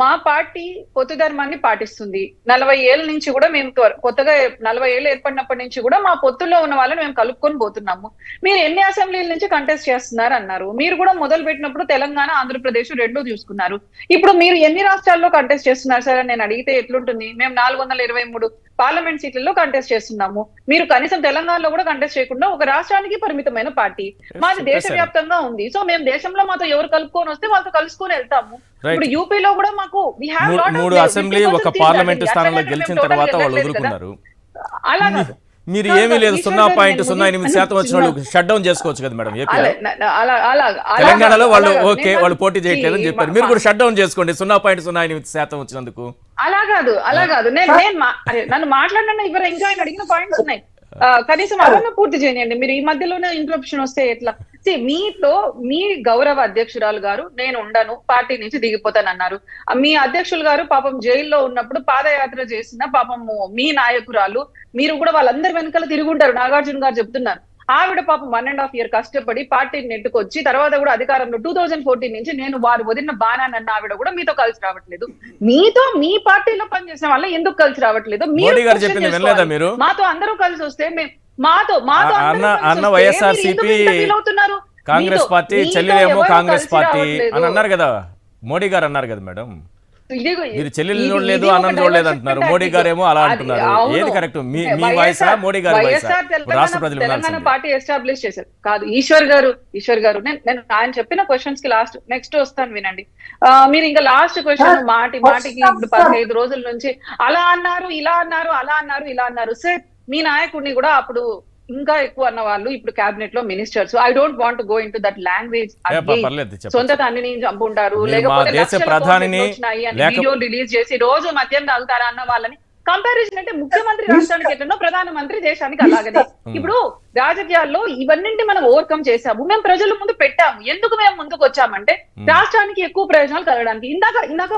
మా పార్టీ పొత్తు ధర్మాన్ని పాటిస్తుంది. 40 ఏళ్ళ నుంచి కూడా మేము కొత్తగా 40 ఏళ్ళు ఏర్పడినప్పటి నుంచి కూడా మా పొత్తుల్లో ఉన్న వాళ్ళని మేము కలుపుకొని పోతున్నాము. మీరు ఎన్ని అసెంబ్లీల నుంచి కంటెస్ట్ చేస్తున్నారు అన్నారు. మీరు కూడా మొదలు పెట్టినప్పుడు తెలంగాణ, ఆంధ్రప్రదేశ్ రెండు చూసుకున్నారు. ఇప్పుడు మీరు ఎన్ని రాష్ట్రాల్లో కంటెస్ట్ చేస్తున్నారు సార్ అని నేను అడిగితే ఎట్లుంటుంది? మేము 423 పార్లమెంట్ సీట్లలో కంటెస్ట్ చేస్తున్నాము. మీరు కనీసం తెలంగాణలో కూడా కంటెస్ట్ చేయకుండా ఒక రాష్ట్రానికి పరిమితమైన పార్టీ. మాది దేశవ్యాప్తంగా ఉంది. సో మేము దేశంలో మాతో ఎవరు కలుపుకొని వస్తే వాళ్ళతో కలుసుకొని వెళ్తాము. ఇప్పుడు యూపీలో కూడా మాకు 3 అసెంబ్లీ, ఒక పార్లమెంట్ స్థానంలో గెలిచిన తర్వాత వాళ్ళు వదులుకున్నారు. అలా మీరు ఏమీ లేదు, 0.08% వచ్చిన వాళ్ళు షట్ డౌన్ చేసుకోవచ్చు కదా మేడం. తెలంగాణలో వాళ్ళు ఓకే, వాళ్ళు పోటీ చేయట్లేదని చెప్పారు, మీరు కూడా షట్ డౌన్ చేసుకోండి 0.08% వచ్చినందుకు. అలా కాదు నన్ను మాట్లాడిన ఇవ్వరు, ఇంకా ఆయన అడిగిన పాయింట్స్ ఉన్నాయి. కనీసం అవన్నీ పూర్తి చేయండి. మీరు ఈ మధ్యలోనే ఇంటరప్షన్ వస్తే ఎట్లా? మీతో మీ గౌరవ అధ్యక్షురాలు గారు నేను ఉండను, పార్టీ నుంచి దిగిపోతానన్నారు. మీ అధ్యక్షులు గారు పాపం జైల్లో ఉన్నప్పుడు పాదయాత్ర చేసిన పాపం మీ నాయకురాలు, మీరు కూడా వాళ్ళందరి వెనకాల తిరుగుంటారు. నాగార్జున గారు చెప్తున్నారు, ఆవిడ పాపం 1.5 year కష్టపడి పార్టీని నెట్టుకొచ్చి తర్వాత కూడా అధికారంలో 2014 నుంచి నేను వారు వదిలిన బాణానన్న ఆవిడ కూడా మీతో కలిసి రావట్లేదు. మీతో మీ పార్టీలో పనిచేసిన వాళ్ళ ఎందుకు కలిసి రావట్లేదు? మీరు మాతో అందరూ కలిసి వస్తే అన్న వైఎస్ఆర్సీపీ కాంగ్రెస్ పార్టీ చెల్లెలేమో కాంగ్రెస్ పార్టీ అని అన్నారు కదా, మోడీ గారు అన్నారు కదా మేడం. మీరు చెల్లెలు చూడలేదు, అన్నం చూడలేదు అంటున్నారు, మోడీ గారేమో అలా అంటున్నారు. ఏది కరెక్ట్? మీ వాయిసా, మోడీ గారి వాయిసా? రాష్ట్ర ప్రజలు తెలంగాణ పార్టీ ఎస్టాబ్లిష్ చేశారు కాదు. ఈశ్వర్ గారు నేను ఆయన చెప్పిన క్వశ్చన్స్ కి నెక్స్ట్ వస్తాను వినండి. మీరు ఇంకా లాస్ట్ క్వశ్చన్ మాటికి ఇప్పుడు 15 రోజుల నుంచి అలా అన్నారు, ఇలా అన్నారు, అలా అన్నారు, ఇలా అన్నారు. సార్ మీ నాయకుడిని కూడా అప్పుడు ఇంకా ఎక్కువ అన్న వాళ్ళు ఇప్పుడు క్యాబినెట్ లో ministers. I don't want go in to that language. సొంత తండ్రిని చంపుంటారు, లేకపోతే వీడియో రిలీజ్ చేసి రోజు మద్యం తాగుతారా అన్న వాళ్ళని కంపారిజన్ అంటే ముఖ్యమంత్రి రాష్ట్రానికి ఎట్లనో ప్రధానమంత్రి దేశానికి అలాగనే. ఇప్పుడు రాజకీయాల్లో ఇవన్నింటి మనం ఓవర్కమ్ చేశాము, మేము ప్రజల ముందు పెట్టాము. ఎందుకు మేము ముందుకు వచ్చామంటే రాష్ట్రానికి ఎక్కువ ప్రయోజనాలు కలగడానికి. ఇందాక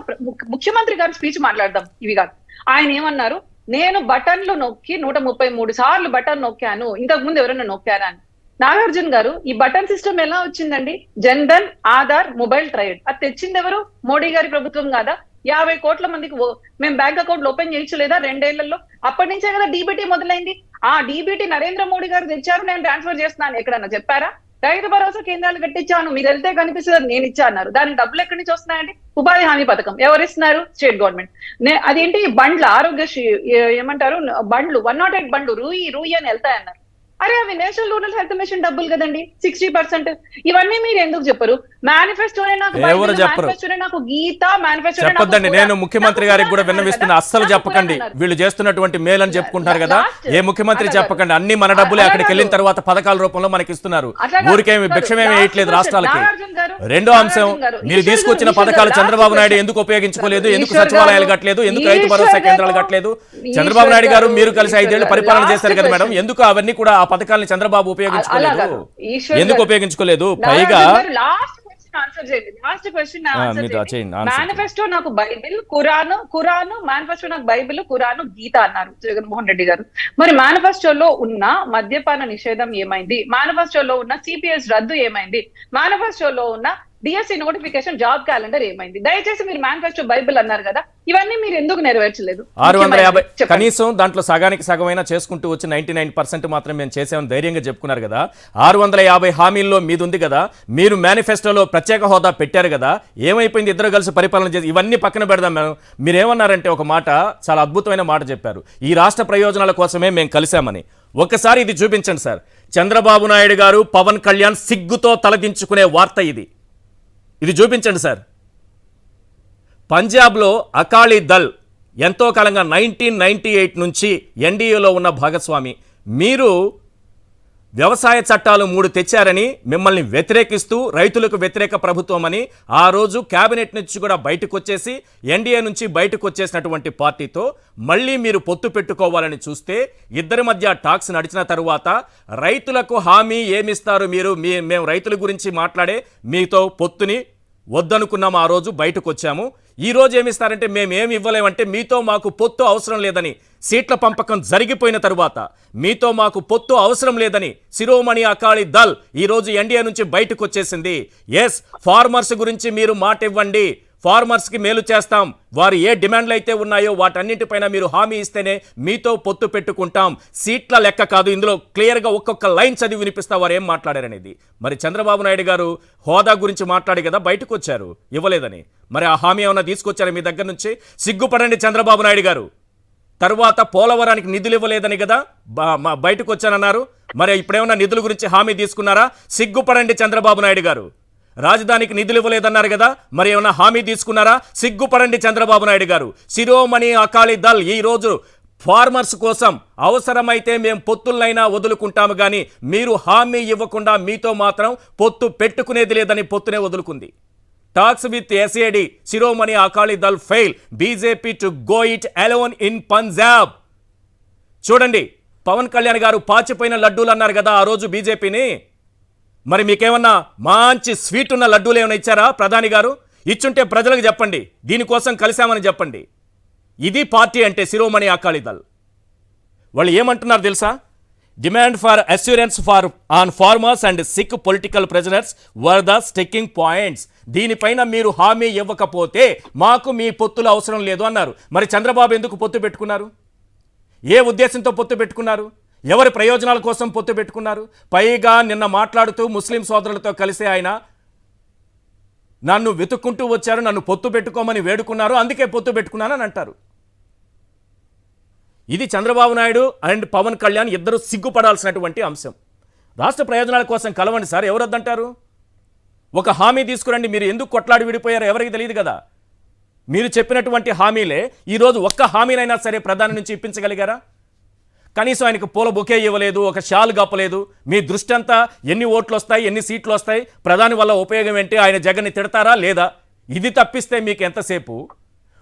ముఖ్యమంత్రి గారు స్పీచ్ మాట్లాడదాం ఇవి కాదు. ఆయన ఏమన్నారు, నేను బటన్లు నొక్కి 133 సార్లు బటన్ నొక్కాను, ఇంతకు ముందు ఎవరైనా నొక్కారా అని. నాగార్జున గారు, ఈ బటన్ సిస్టమ్ ఎలా వచ్చిందండి? జన్ధన్, ఆధార్, మొబైల్ ట్రయడ్, అది తెచ్చింది ఎవరు? మోడీ గారి ప్రభుత్వం కాదా? 50 కోట్ల మందికి మేము బ్యాంక్ అకౌంట్లు ఓపెన్ చేయొచ్చులేదా 2 ఏళ్లలో? అప్పటి నుంచే కదా డీబీటీ మొదలైంది. ఆ డీబీటీ నరేంద్ర మోడీ గారు తెచ్చారు, నేను ట్రాన్స్ఫర్ చేస్తున్నాను. ఎక్కడన్నా చెప్పారా? రైతు భరోసా కేంద్రాలు కట్టించాను, మీరు వెళ్తే కనిపిస్తుంది, నేను ఇచ్చా అన్నారు. దానికి డబ్బులు ఎక్కడి నుంచి వస్తున్నాయండి? ఉపాధి హామీ పథకం ఎవరు ఇస్తున్నారు? State government. అదేంటి బండ్లు, ఆరోగ్యశ్రీ ఏమంటారు బండ్లు, 108 బండ్లు రూయి అని వెళ్తాయన్నారు. అరే అవి నేషనల్ రూరల్ హెల్త్ మిషన్ డబ్బులు కదండి 60%. ఇవన్నీ మీరు ఎందుకు చెప్పరు? మేనిఫెస్టోనే నాకు ఎవరు చెప్పరు? మేనిఫెస్టోనే నాకు గీత, మేనిఫెస్టోనే చెప్పొద్దండి. నేను ముఖ్యమంత్రి గారికి కూడా విన్నవిస్తున్నా, అస్సలు చెప్పకండి. వీళ్ళు చేస్తున్నటువంటి మేలు అని చెప్పుకుంటారు కదా, ఏ ముఖ్యమంత్రి చెప్పకండి. అన్ని మన డబ్బులే అక్కడికి వెళ్ళిన తర్వాత పథకాల రూపంలో మనకి ఇస్తున్నారు. ఊరికేమి భిక్షమేమి వేయట్లేదు రాష్ట్రాలకి. రెండో అంశం, మీరు తీసుకొచ్చిన పథకాలు చంద్రబాబు నాయుడు ఎందుకు ఉపయోగించుకోలేదు? ఎందుకు సచివాలయాలు కట్టలేదు? ఎందుకు రైతు భరోసా కేంద్రాలు కట్టలేదు? చంద్రబాబు నాయుడు గారు మీరు కలిసి 5 ఏళ్లు పరిపాలన చేశారు కదా మేడం, ఎందుకు అవన్నీ కూడా ఆ పథకాలని చంద్రబాబు ఉపయోగించుకోలేదు? ఎందుకు ఉపయోగించుకోలేదు? పైగా మేనిఫెస్టో నాకు బైబిల్, ఖురాను మేనిఫెస్టో నాకు బైబిల్, ఖురాను, గీత అన్నారు జగన్మోహన్ రెడ్డి గారు. మరి మేనిఫెస్టోలో ఉన్న మద్యపాన నిషేధం ఏమైంది? మేనిఫెస్టోలో ఉన్న సిపిఎస్ రద్దు ఏమైంది? మేనిఫెస్టోలో ఉన్న డిఎస్సి నోటిఫికేషన్, జాబ్ క్యాలెండర్ ఏమైంది? దయచేసి మీరు మేనిఫెస్టో బైబిల్ అన్నారు కదా, ఇవన్నీ మీరు ఎందుకు నెరవేర్చలేదు? 650 కనీసం దాంట్లో సగానికి సగమైనా చేసుకుంటూ వచ్చి 99% మాత్రం మేము చేసామని ధైర్యంగా చెప్పుకున్నారు కదా. 650 హామీల్లో మీది ఉంది కదా, మీరు మేనిఫెస్టోలో ప్రత్యేక హోదా పెట్టారు కదా, ఏమైపోయింది? ఇద్దరు కలిసి పరిపాలన చేసి ఇవన్నీ పక్కన పెడదాం. మీరేమన్నారంటే ఒక మాట, చాలా అద్భుతమైన మాట చెప్పారు, ఈ రాష్ట్ర ప్రయోజనాల కోసమే మేము కలిసామని. ఒక్కసారి ఇది చూపించండి సార్. చంద్రబాబు నాయుడు గారు, పవన్ కళ్యాణ్ సిగ్గుతో తలదించుకునే వార్త ఇది చూపించండి సార్. పంజాబ్లో అకాళీ దళ్ ఎంతో కాలంగా 1998 నుంచి ఎన్డీఏలో ఉన్న భాగస్వామి. మీరు వ్యవసాయ చట్టాలు 3 తెచ్చారని మిమ్మల్ని వ్యతిరేకిస్తూ రైతులకు వ్యతిరేక ప్రభుత్వం అని ఆ రోజు కేబినెట్ నుంచి కూడా బయటకు వచ్చేసి ఎన్డీఏ నుంచి బయటకు వచ్చేసినటువంటి పార్టీతో మళ్ళీ మీరు పొత్తు పెట్టుకోవాలని చూస్తే ఇద్దరి మధ్య టాక్స్ నడిచిన తరువాత రైతులకు హామీ ఏమిస్తారు మీరు? మేము రైతుల గురించి మాట్లాడే మీతో పొత్తుని వద్దనుకున్నాము, ఆ రోజు బయటకు వచ్చాము. ఈ రోజు ఏమిస్తారంటే మేమేమి ఇవ్వలేమంటే మీతో మాకు పొత్తు అవసరం లేదని, సీట్ల పంపకం జరిగిపోయిన తరువాత మీతో మాకు పొత్తు అవసరం లేదని శిరోమణి అకాళీ దళ్ ఈరోజు ఎన్డీఏ నుంచి బయటకు వచ్చేసింది. ఎస్, ఫార్మర్స్ గురించి మీరు మాట ఇవ్వండి, ఫార్మర్స్కి మేలు చేస్తాం, వారు ఏ డిమాండ్లు అయితే ఉన్నాయో వాటన్నింటిపైన మీరు హామీ ఇస్తేనే మీతో పొత్తు పెట్టుకుంటాం. సీట్ల లెక్క కాదు. ఇందులో క్లియర్గా ఒక్కొక్క లైన్ చదివి వినిపిస్తా వారు ఏం మాట్లాడారనేది. మరి చంద్రబాబు నాయుడు గారు హోదా గురించి మాట్లాడి కదా బయటకు వచ్చారు, ఇవ్వలేదని. మరి ఆ హామీ ఏమన్నా తీసుకొచ్చారా మీ దగ్గర నుంచి? సిగ్గుపడండి చంద్రబాబు నాయుడు గారు. తర్వాత పోలవరానికి నిధులు ఇవ్వలేదని కదా బయటకు వచ్చానన్నారు. మరి ఇప్పుడేమన్నా నిధుల గురించి హామీ తీసుకున్నారా? సిగ్గుపడండి చంద్రబాబు నాయుడు గారు. రాజధానికి నిధులు ఇవ్వలేదన్నారు కదా, మరి ఏమన్నా హామీ తీసుకున్నారా? సిగ్గుపడండి చంద్రబాబు నాయుడు గారు. శిరోమణి అకాళీ దళ్ ఈ రోజు ఫార్మర్స్ కోసం అవసరమైతే మేము పొత్తులైనా వదులుకుంటాము, కానీ మీరు హామీ ఇవ్వకుండా మీతో మాత్రం పొత్తు పెట్టుకునేది లేదని పొత్తునే వదులుకుంది. Talks with SAD, Shiromani Akali Dal fail, BJP to go it alone in Punjab. చూడండి, పవన్ కళ్యాణ్ గారు పాచిపోయిన లడ్డూలు అన్నారు కదా ఆ రోజు బీజేపీని. మరి మీకేమన్నా మంచి స్వీట్ ఉన్న లడ్డూలు ఏమైనా ఇచ్చారా ప్రధాని గారు? ఇచ్చుంటే ప్రజలకు చెప్పండి, దీనికోసం కలిశామని చెప్పండి. ఇది పార్టీ అంటే శిరోమణి అకాళీ దళ్. వాళ్ళు ఏమంటున్నారు తెలుసా? Demand for assurance on farmers and Sikh political prisoners were the sticking points. దీనిపైన మీరు హామీ ఇవ్వకపోతే మాకు మీ పొత్తులు అవసరం లేదు అన్నారు. మరి చంద్రబాబు ఎందుకు పొత్తు పెట్టుకున్నారు? ఏ ఉద్దేశంతో పొత్తు పెట్టుకున్నారు? ఎవరి ప్రయోజనాల కోసం పొత్తు పెట్టుకున్నారు? పైగా నిన్న మాట్లాడుతూ ముస్లిం సోదరులతో కలిసి ఆయన నన్ను వెతుక్కుంటూ వచ్చారు, నన్ను పొత్తు పెట్టుకోమని వేడుకున్నారు, అందుకే పొత్తు పెట్టుకున్నానని అంటారు. ఇది చంద్రబాబు నాయుడు అండ్ పవన్ కళ్యాణ్ ఇద్దరు సిగ్గుపడాల్సినటువంటి అంశం. రాష్ట్ర ప్రయోజనాల కోసం కలవండి సార్, ఎవరు వద్దంటారు? ఒక హామీ తీసుకురండి. మీరు ఎందుకు కొట్లాడి విడిపోయారో ఎవరికి తెలియదు కదా. మీరు చెప్పినటువంటి హామీలే ఈరోజు ఒక్క హామీనైనా సరే ప్రధాని నుంచి ఇప్పించగలిగారా? కనీసం ఆయనకు పూల బొకే ఇవ్వలేదు, ఒక షాల్ కప్పలేదు. మీ దృష్టి అంతా ఎన్ని ఓట్లు వస్తాయి, ఎన్ని సీట్లు వస్తాయి, ప్రధాని వల్ల ఉపయోగం ఏంటి, ఆయన జగన్ని తిడతారా లేదా, ఇది తప్పిస్తే మీకు ఎంతసేపు?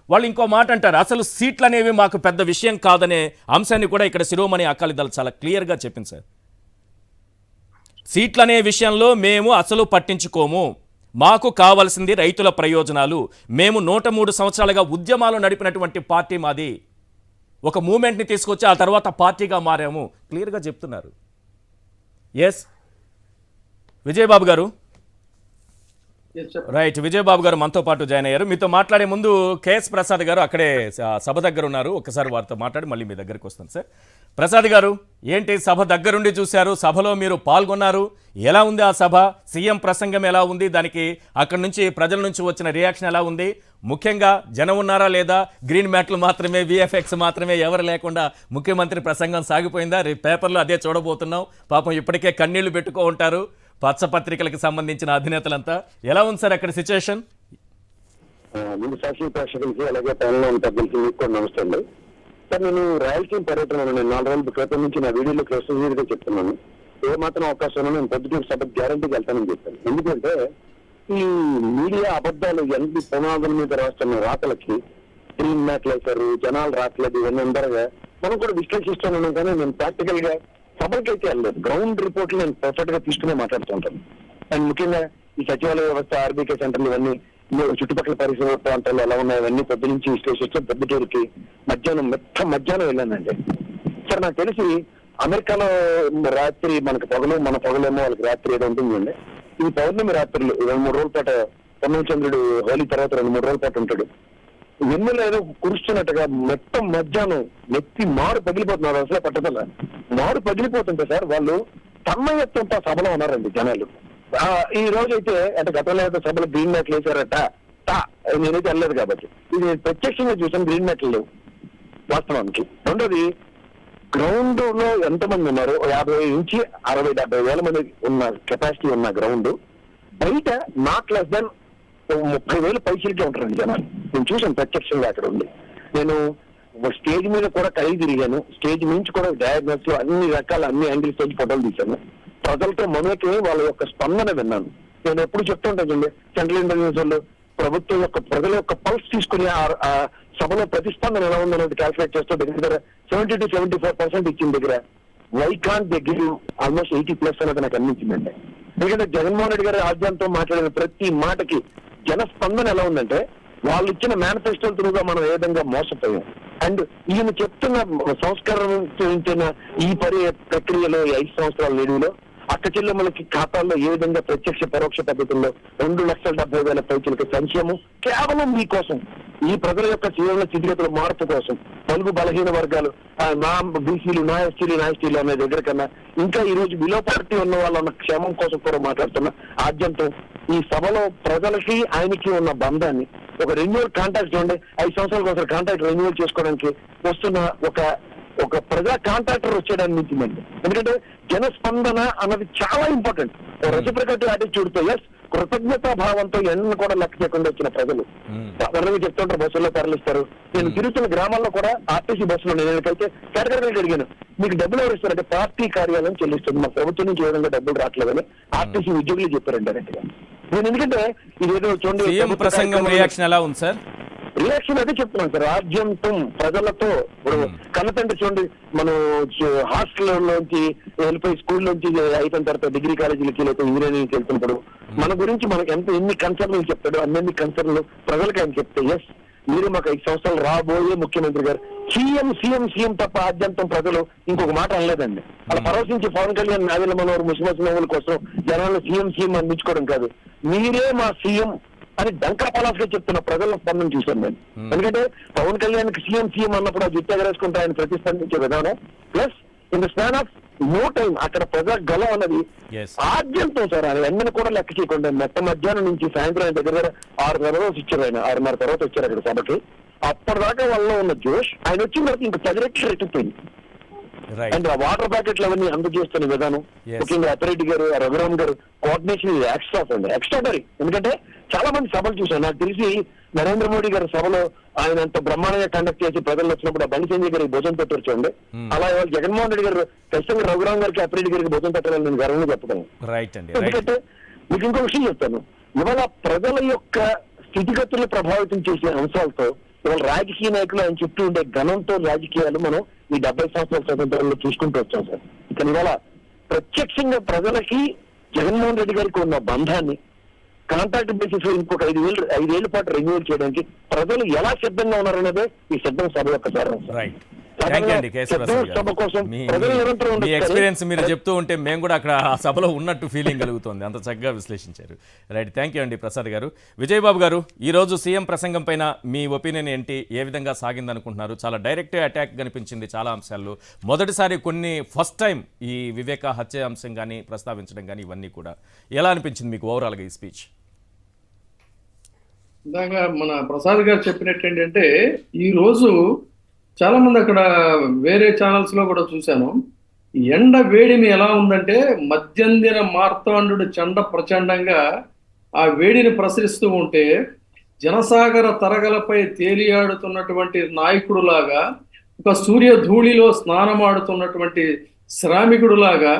వాళ్ళు ఇంకో మాట అంటారు, అసలు సీట్లు అనేవి మాకు పెద్ద విషయం కాదనే అంశాన్ని కూడా ఇక్కడ శిరోమణి అకాళీ దళ్ చాలా క్లియర్గా చెప్పింది సార్. సీట్లనే విషయంలో మేము అసలు పట్టించుకోము, మాకు కావాల్సింది రైతుల ప్రయోజనాలు. మేము 103 సంవత్సరాలుగా ఉద్యమాలు నడిపినటువంటి పార్టీ మాది. ఒక మూమెంట్ని తీసుకొచ్చి ఆ తర్వాత పార్టీగా మారాము, క్లియర్గా చెప్తున్నారు. ఎస్, విజయబాబు గారు, రైట్, విజయబాబు గారు మనతో పాటు జాయిన్ అయ్యారు. మీతో మాట్లాడే ముందు కేఎస్ ప్రసాద్ గారు అక్కడే సభ దగ్గర ఉన్నారు. ఒక్కసారి వారితో మాట్లాడి మళ్ళీ మీ దగ్గరికి వస్తాను సార్. ప్రసాద్ గారు, ఏంటి సభ దగ్గరుండి చూశారు, సభలో మీరు పాల్గొన్నారు, ఎలా ఉంది ఆ సభ? సీఎం ప్రసంగం ఎలా ఉంది? దానికి అక్కడి నుంచి ప్రజల నుంచి వచ్చిన రియాక్షన్ ఎలా ఉంది? ముఖ్యంగా జనం ఉన్నారా లేదా? గ్రీన్ మ్యాట్లు మాత్రమే, విఎఫ్ఎక్స్ మాత్రమే, ఎవరు లేకుండా ముఖ్యమంత్రి ప్రసంగం సాగిపోయిందా? రేపు పేపర్లో అదే చూడబోతున్నాం. పాపం ఇప్పటికే కన్నీళ్లు పెట్టుకో ఉంటారు పచ్చ పత్రికలకు సంబంధించిన అధినేతలంతా. ఎలా ఉంది సార్ అక్కడ సిచ్యువేషన్? ముందు సాక్షి ప్రేక్షకులకి అలాగే ప్యానల్లో ఉన్న పెద్దలకి మీకు కూడా నమస్తే అండి. సార్, నేను రాయలసీమ పర్యటన నేను 4 రోజుల క్రితం నుంచి నా వీడియోలో క్లియర్గా చెప్తున్నాను. ఏ మాత్రం అవకాశం నేను పొద్దుటూరు సభకు గ్యారంటీకి వెళ్తానని చెప్పాను. ఎందుకంటే ఈ మీడియా అబద్ధాలు ఎంత ప్రమాదం మీద రాస్తున్న రాతలకి గ్రీన్ మ్యాట్లు వేశారు, జనాలు రావట్లేదు, ఇవన్నీ అందరగా మనం కూడా విశ్లేషిస్తున్నాను. కానీ నేను ప్రాక్టికల్ గా సభలకైతే వెళ్ళలేదు. గ్రౌండ్ రిపోర్ట్లు నేను పర్ఫెక్ట్ గా తీసుకునే మాట్లాడుతుంటాను. అండ్ ముఖ్యంగా ఈ సచివాలయ వ్యవస్థ, ఆర్బీకే సెంటర్లు ఇవన్నీ చుట్టుపక్కల పరిసర ప్రాంతాల్లో ఎలా ఉన్నాయి అవన్నీ పొద్దు నుంచి విశ్లేషిస్తూ పొద్దుటూరుకి మధ్యాహ్నం వెళ్ళానండి. సార్, నాకు తెలిసి అమెరికాలో రాత్రి మనకు పగలు, మన పగలేమో వాళ్ళకి రాత్రి ఏదో ఉంటుందండి. ఈ పౌర్ణమి రాత్రులు 2-3 రోజుల పాటు పొన్నచంద్రుడు హోలీ తర్వాత 2-3 రోజుల పాటు ఉంటాడు. వెన్నెల ఏదో కురుస్తున్నట్టుగా మొత్తం మధ్యాహ్నం నెత్తి మారు పగిలిపోతున్నారు. అసలే పట్టదల మారు పగిలిపోతుంటే సార్ వాళ్ళు తన్మయత్వంతో సభలో ఉన్నారండి జనాలు. ఈ రోజు అయితే అంటే గతంలో అయితే సభలో గ్రీన్ మ్యాట్లు వేసారట. నేనైతే వెళ్ళలేదు కాబట్టి ఇది ప్రత్యక్షంగా చూసాను. గ్రీన్ మ్యాట్లు లేవు వాస్తవానికి. రెండోది, గ్రౌండ్ లో ఎంతమంది ఉన్నారు? 50 నుంచి 60-70 వేల మంది ఉన్న కెపాసిటీ ఉన్న గ్రౌండ్. బయట నాట్ లెస్ దాన్ 30,000 పైసలకే ఉంటారండి జనాలు. నేను చూసాను ప్రత్యక్షంగా అక్కడ ఉంది. నేను స్టేజ్ మీద కూడా కలిగి తిరిగాను. స్టేజ్ నుంచి కూడా డయాగ్నోస్ లో అన్ని రకాల అన్ని యాంగిల్స్ నుంచి ఫోటోలు తీశాను. ప్రజలతో మమేకమై వాళ్ళ యొక్క స్పందన విన్నాను. నేను ఎప్పుడు చెప్తుంటానండి, సెంట్రల్ ఇంటెలిజెన్స్ వాళ్ళు ప్రభుత్వం యొక్క ప్రజల యొక్క పల్స్ తీసుకుని ఆ సభలో ప్రతిస్పందన ఎలా ఉందనేది క్యాల్కులేట్ చేస్తూ దగ్గర 70-74% ఇచ్చిన దగ్గర why can't they give almost 80+ అనేది నాకు అనిపించిందండి. ఎందుకంటే జగన్మోహన్ రెడ్డి గారి ఆద్యంతో మాట్లాడిన ప్రతి మాటకి జన స్పందన ఎలా ఉందంటే వాళ్ళు ఇచ్చిన మేనిఫెస్టో త్రూగా మనం ఏ విధంగా మోసపోయాం. అండ్ ఈయన చెప్తున్న సంస్కరణ ఈ ప్రక్రియలో 5 సంవత్సరాల నిడువులో అక్క చెల్లెమ్మలకి ఖాతాల్లో ఏ విధంగా ప్రత్యక్ష పరోక్ష పద్ధతుల్లో 2,70,000 పైచలకి సంక్షేమం కేవలం మీకోసం, ఈ ప్రజల యొక్క జీవన స్థితిగతుల మార్పు కోసం, తెలుగు బలహీన వర్గాలు, నా బీసీలు, నా ఎస్టీలు, నా ఎస్టీలు అనే దగ్గర కన్నా ఇంకా ఈ రోజు బిలో పార్టీ ఉన్న వాళ్ళ క్షేమం కోసం కూడా మాట్లాడుతున్న ఆద్యంతో ఈ సభలో ప్రజలకి ఆయనకి ఉన్న బంధాన్ని ఒక రెన్యువల్ కాంట్రాక్ట్ చూడండి. 5 సంవత్సరాలకు ఒకసారి కాంట్రాక్ట్ రెన్యువల్ చేసుకోవడానికి వస్తున్న ఒక ప్రజా కాంట్రాక్టర్ వచ్చేయడానికి మించిందండి. ఎందుకంటే జనస్పందన అన్నది చాలా ఇంపార్టెంట్. రెసిప్రొకేటివ్ యాటిట్యూడ్ తో కృతజ్ఞతా భావంతో ఎన్న కూడా లెక్క చేయకుండా వచ్చిన ప్రజలు ఎవరైనా చెప్తుంటారు బస్సుల్లో తరలిస్తారు. నేను తిరుగుతున్న గ్రామాల్లో కూడా ఆర్టీసీ బస్సులో నేనైతే కేటగిరీగా అడిగాను, మీకు డబ్బులు ఎవరు ఇస్తారంటే పార్టీ కార్యాలయం చెల్లిస్తుంది, మా ప్రభుత్వం నుంచి ఏ విధంగా డబ్బులు రావట్లేదని ఆర్టీసీ ఉద్యోగులు చెప్పారండి డైరెక్ట్ గా. నేను ఎందుకంటే ఇదేదో చూడండి ప్రసంగం రియాక్షన్ ఎలా ఉంది సార్? రియాక్షన్ అదే చెప్తున్నాను సార్. రాజ్యంతో ప్రజలతో ఇప్పుడు కన్నతండ్రి చూడండి, మనం హాస్టల్లోంచి వెళ్ళిపోయి స్కూల్లోంచి అయిపోయిన తర్వాత డిగ్రీ కాలేజీలకి లేకపోతే ఇంజనీరింగ్కి వెళ్తున్నప్పుడు మన గురించి మనకి ఎన్ని కన్సర్న్లు చెప్తాడు, అన్ని కన్సర్న్లు ప్రజలకు ఆయన చెప్తే ఎస్ మీరు మాకు 5 సంవత్సరాలు రాబోయే ముఖ్యమంత్రి గారు సీఎం తప్ప ఆద్యంతం ప్రజలు ఇంకొక మాట అనలేదండి. అలా పరోక్షించి పవన్ కళ్యాణ్ నావెల మనోహర్ ముస్లిం నవ్వుల కోసం జనాలు సీఎం అనిపించుకోవడం కాదు, మీరే మా సీఎం అని డంకా పలాస్ గా చెప్తున్న ప్రజల స్పందన చూశాను నేను. ఎందుకంటే పవన్ కళ్యాణ్ కి సీఎం అన్నప్పుడు ఆ జుట్టు ఎగరేసుకుంటే ఆయన ప్రతిస్పందించే విధానం plus in the span of no time అక్కడ ప్రజా గలం అన్నది ఆద్యంతో సార్. ఆయన ఎన్నని కూడా లెక్క చేయకుండా మధ్యాహ్నం నుంచి సాయంత్రం ఆయన దగ్గర 6 తర్వాత ఇచ్చారు. ఆయన 6:30 తర్వాత వచ్చారు అక్కడ సభకి. అప్పటిదాకా వాళ్ళలో ఉన్న జోష్ ఆయన వచ్చిన తర్వాత ఇంకా 10 రెట్లు రెట్టిపోయింది. అండ్ ఆ వాటర్ ప్యాకెట్లు అవన్నీ అందజేస్తున్న విధానం, ముఖ్యంగా అథారిటీ గారు, రఘురామ్ గారు కోఆర్డినేషన్ ఎక్స్ట్రాడరీ. ఎందుకంటే చాలా మంది సభలు చూశాను. నాకు తెలిసి నరేంద్ర మోడీ గారి సభలో ఆయన అంత బ్రహ్మాండంగా కండక్ట్ చేసి ప్రజలు వచ్చినప్పుడు ఆ బండి సంజయ్ గారికి భోజనం పెట్టారు చూడండి. అలా ఇవాళ జగన్మోహన్ రెడ్డి గారు ఖచ్చితంగా రఘురామ్ గారికి, అథారిటీ గారికి భోజనం పెట్టాలని నేను గర్వంగా చెప్తాను. ఎందుకంటే మీకు ఇంకో విషయం చెప్తాను, ఇవాళ ప్రజల యొక్క స్థితిగతులను ప్రభావితం చేసే అంశాలతో ఇవాళ రాజకీయ నాయకులు ఆయన చుట్టూ ఉండే ఘనంతో రాజకీయాలు మనం ఈ 70 సంవత్సరాల స్వతంత్రంలో చూసుకుంటూ వచ్చాం సార్. కానీ ఇవాళ ప్రత్యక్షంగా ప్రజలకి జగన్మోహన్ రెడ్డి గారికి ఉన్న బంధాన్ని కాంట్రాక్ట్ బేసిస్ లో ఇంకొక 5 ఏళ్ల పాటు రెన్యూవల్ చేయడానికి ప్రజలు ఎలా సిద్ధంగా ఉన్నారనేదే ఈ సిద్ధం సభ యొక్క సారం. థ్యాంక్ యూ అండి కేశవరావు సభ కోసం గారు. ప్రజలు నిరంతరం మీ ఉండొచ్చు. ఎక్స్పీరియన్స్ మీరు చెప్తూ ఉంటే మేము కూడా అక్కడ ఆ సభలో ఉన్నట్టు ఫీలింగ్ కలుగుతుంది, అంత చక్కగా విశ్లేషించారు. రైట్, థ్యాంక్ యూ అండి ప్రసాద్ గారు. విజయబాబు గారు, ఈరోజు సీఎం ప్రసంగం పైన మీ ఒపీనియన్ ఏంటి? ఏ విధంగా సాగిందనుకుంటున్నారు? చాలా డైరెక్ట్ అటాక్ కనిపించింది చాలా అంశాల్లో. మొదటిసారి ఫస్ట్ టైం ఈ వివేక హత్య అంశం కానీ ప్రస్తావించడం కానీ ఇవన్నీ కూడా ఎలా అనిపించింది మీకు ఓవరాల్గా ఈ స్పీచ్? ఇందాక మన ప్రసాద్ గారు చెప్పినట్టు ఏంటంటే, ఈ రోజు చాలా మంది అక్కడ వేరే ఛానల్స్ లో కూడా చూశాను, ఎండ వేడిమి ఎలా ఉందంటే మధ్యందిన మార్తాండు చండ ప్రచండంగా ఆ వేడిని ప్రసరిస్తూ ఉంటే జనసాగర తరగలపై తేలియాడుతున్నటువంటి నాయకుడులాగా, ఒక సూర్య ధూళిలో స్నానమాడుతున్నటువంటి శ్రామికుడులాగా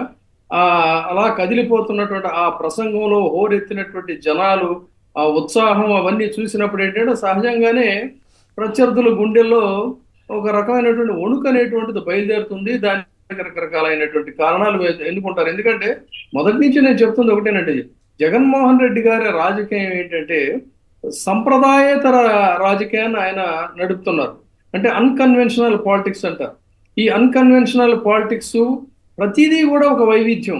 అలా కదిలిపోతున్నటువంటి ఆ ప్రసంగంలో హోరెత్తినటువంటి జనాలు, ఆ ఉత్సాహం అవన్నీ చూసినప్పుడు ఏంటంటే సహజంగానే ప్రత్యర్థుల గుండెల్లో ఒక రకమైనటువంటి వణుకు అనేటువంటిది బయలుదేరుతుంది. దానికి రకరకాలైనటువంటి కారణాలు ఎన్నుకుంటారు. ఎందుకంటే మొదటి నుంచి నేను చెప్తుంది ఒకటేనండి, జగన్మోహన్ రెడ్డి గారి రాజకీయం ఏంటంటే సంప్రదాయేతర రాజకీయాన్ని ఆయన నడుపుతున్నారు. అంటే అన్కన్వెన్షనల్ పాలిటిక్స్ అంటారు. ఈ అన్కన్వెన్షనల్ పాలిటిక్స్ ప్రతిదీ కూడా ఒక వైవిధ్యం,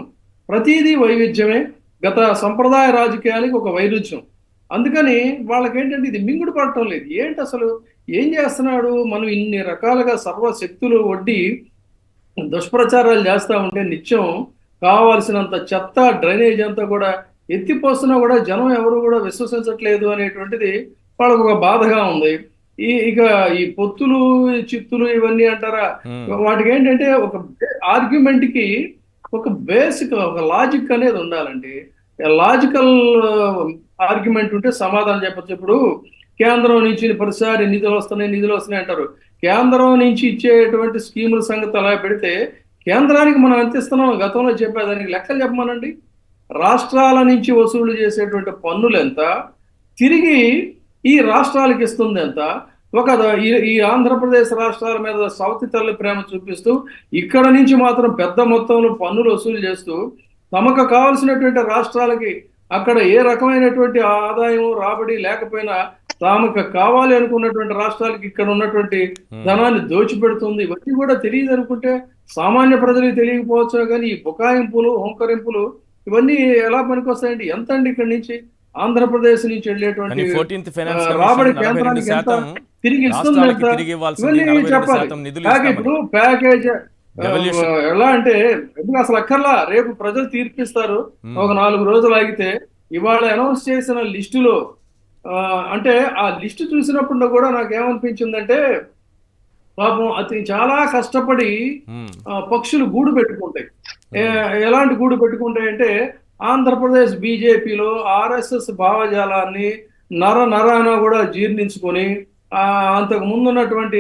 ప్రతిదీ వైవిధ్యమే. గత సంప్రదాయ రాజకీయాలకి ఒక వైరుధ్యం. అందుకని వాళ్ళకేంటంటే ఇది మింగుడు పడటం లేదు. ఏంటి అసలు ఏం చేస్తున్నాడు? మనం ఇన్ని రకాలుగా సర్వశక్తులు వడ్డీ దుష్ప్రచారాలు చేస్తూ ఉంటే నిత్యం కావాల్సినంత చెత్త డ్రైనేజ్ అంతా కూడా ఎత్తిపోస్తున్నా కూడా జనం ఎవరు కూడా విశ్వసించట్లేదు అనేటువంటిది వాళ్ళకు ఒక బాధగా ఉంది. ఇక ఈ పొత్తులు చిత్తులు ఇవన్నీ అంటారా, వాటికి ఏంటంటే ఒక ఆర్గ్యుమెంట్ కి ఒక బేసిక్ ఒక లాజిక్ అనేది ఉండాలండి. లాజికల్ ఆర్గ్యుమెంట్ ఉంటే సమాధానం చెప్పచ్చు. ఇప్పుడు కేంద్రం నుంచి ప్రతిసారి నిధులు వస్తున్నాయి అంటారు. కేంద్రం నుంచి ఇచ్చేటువంటి స్కీముల సంగతి అలా పెడితే కేంద్రానికి మనం ఎంత ఇస్తున్నాం గతంలో చెప్పేదానికి లెక్కలు చెప్పమనండి. రాష్ట్రాల నుంచి వసూలు చేసేటువంటి పన్నులు ఎంత, తిరిగి ఈ రాష్ట్రాలకు ఇస్తుంది ఎంత, ఈ ఆంధ్రప్రదేశ్ రాష్ట్రాల మీద సవతి తల్లి ప్రేమ చూపిస్తూ ఇక్కడ నుంచి మాత్రం పెద్ద మొత్తంలో పన్నులు వసూలు చేస్తూ తమకు కావాల్సినటువంటి రాష్ట్రాలకి అక్కడ ఏ రకమైనటువంటి ఆదాయం రాబడి లేకపోయినా తమకు కావాలి అనుకున్నటువంటి రాష్ట్రాలకి ఇక్కడ ఉన్నటువంటి ధనాన్ని దోచిపెడుతుంది. ఇవన్నీ కూడా తెలియదు అనుకుంటే సామాన్య ప్రజలకు తెలియకపోవచ్చు, కానీ ఈ బుకాయింపులు హోంకరింపులు ఇవన్నీ ఎలా పనికొస్తాయండి? ఎంత అండి ఇక్కడి నుంచి ఆంధ్రప్రదేశ్ నుంచి వెళ్ళేటువంటి రాబడి కేంద్రానికి ఎంత తిరిగి ఇస్తుంది ఎంత, ఇవన్నీ చెప్పాలి. ఇప్పుడు ప్యాకేజ్ ఎలా అంటే ఎందుకు అసలు అక్కర్లా, రేపు ప్రజలు తీర్పిస్తారు. ఒక 4 రోజులు ఆగితే ఇవాళ అనౌన్స్ చేసిన లిస్టులో అంటే ఆ లిస్టు చూసినప్పుడు కూడా నాకేమనిపించిందంటే పాపం అతను చాలా కష్టపడి పక్షులు గూడు పెట్టుకుంటాయి. ఎలాంటి గూడు పెట్టుకుంటాయి అంటే ఆంధ్రప్రదేశ్ బీజేపీలో ఆర్ఎస్ఎస్ భావజాలాన్ని నరాన కూడా జీర్ణించుకొని అంతకు ముందున్నటువంటి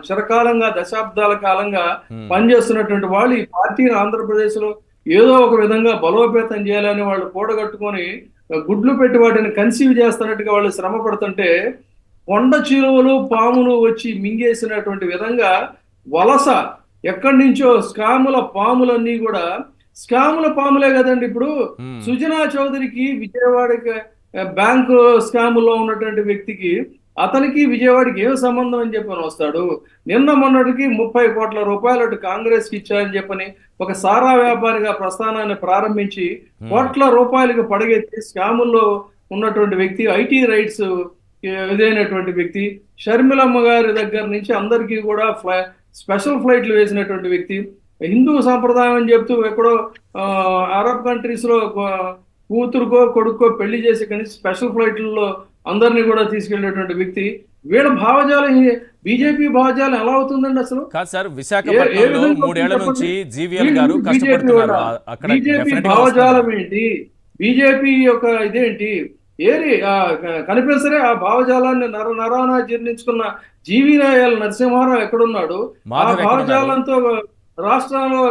చిరకాలంగా దశాబ్దాల కాలంగా పనిచేస్తున్నటువంటి వాళ్ళు ఈ పార్టీని ఆంధ్రప్రదేశ్ లో ఏదో ఒక విధంగా బలోపేతం చేయాలని వాళ్ళు కూడగట్టుకొని గుడ్లు పెట్టి వాటిని కన్సీవ్ చేస్తున్నట్టుగా వాళ్ళు శ్రమ పడుతుంటే కొండ చిలువలు పాములు వచ్చి మింగేసినటువంటి విధంగా వలస ఎక్కడి నుంచో స్కాముల పాములన్నీ కూడా స్కాముల పాములే కదండి. ఇప్పుడు సుజనా చౌదరికి విజయవాడకి బ్యాంకు స్కాములో ఉన్నటువంటి వ్యక్తికి అతనికి విజయవాడకి ఏం సంబంధం అని చెప్పని వస్తాడు. నిన్న మొన్నటికి 30 కోట్ల రూపాయలు అటు కాంగ్రెస్ కి ఇచ్చారని చెప్పని ఒక సారా వ్యాపారిగా ప్రస్థానాన్ని ప్రారంభించి కోట్ల రూపాయలకు పడగెత్తి స్కాముల్లో ఉన్నటువంటి వ్యక్తి, ఐటీ రైట్స్ ఇదైనటువంటి వ్యక్తి, షర్మిలమ్మ గారి దగ్గర నుంచి అందరికీ కూడా స్పెషల్ ఫ్లైట్లు వేసినటువంటి వ్యక్తి, హిందూ సాంప్రదాయం అని చెప్తూ ఎక్కడో అరబ్ కంట్రీస్ లో కూతురుకో కొడుకో పెళ్లి చేసి కనీసం స్పెషల్ ఫ్లైట్లలో అందరినీ కూడా తీసుకెళ్లేటువంటి వ్యక్తి. వీళ్ళ భావజాలం బీజేపీ భావజాలం ఎలా అవుతుందండి అసలు? కాదు సార్, విశాఖపట్నంలో 3 ఏళ్ల నుంచి జీవీఎల్ గారు కష్టపడుతున్నారు. బీజేపీ భావజాలం ఏంటి, బీజేపీ యొక్క ఇదేంటి ఏరి కనిపిసరే ఆ భావజాలాన్ని నరాన జీర్ణించుకున్న జీవీఎల్ నరసింహారావు ఎక్కడున్నాడు? ఆ భావజాలంతో రాష్ట్రంలో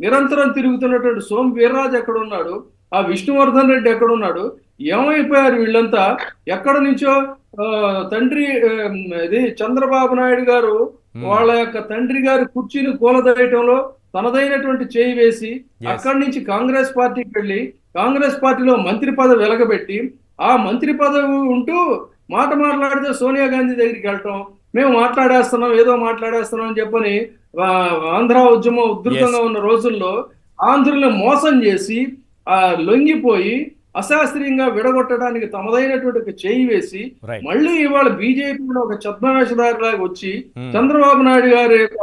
నిరంతరం తిరుగుతున్నటువంటి సోము వీర్రాజు ఎక్కడున్నాడు? ఆ విష్ణువర్ధన్ రెడ్డి ఎక్కడున్నాడు? ఏమైపోయారు వీళ్ళంతా? ఎక్కడ నుంచో తండ్రి ఇది చంద్రబాబు నాయుడు గారు వాళ్ళ యొక్క తండ్రి గారి కుర్చీని కూలదయటంలో తనదైనటువంటి చేయి వేసి అక్కడి నుంచి కాంగ్రెస్ పార్టీకి వెళ్ళి కాంగ్రెస్ పార్టీలో మంత్రి పదవి వెలగబెట్టి ఆ మంత్రి పదవి ఉంటూ మాట మాట్లాడితే సోనియా గాంధీ దగ్గరికి వెళ్ళటం, మేము మాట్లాడేస్తున్నాం ఏదో మాట్లాడేస్తున్నాం అని చెప్పని ఆ, ఆంధ్ర ఉద్యమం ఉధృతంగా ఉన్న రోజుల్లో ఆంధ్రులను మోసం చేసి లొంగిపోయి అశాస్త్రీయంగా విడగొట్టడానికి తమదైనటువంటి ఒక చేయి వేసి రైట్. మళ్ళీ ఇవాళ బీజేపీలో ఒక ఛద్మవేషధారిలాగా వచ్చి చంద్రబాబు నాయుడు గారి యొక్క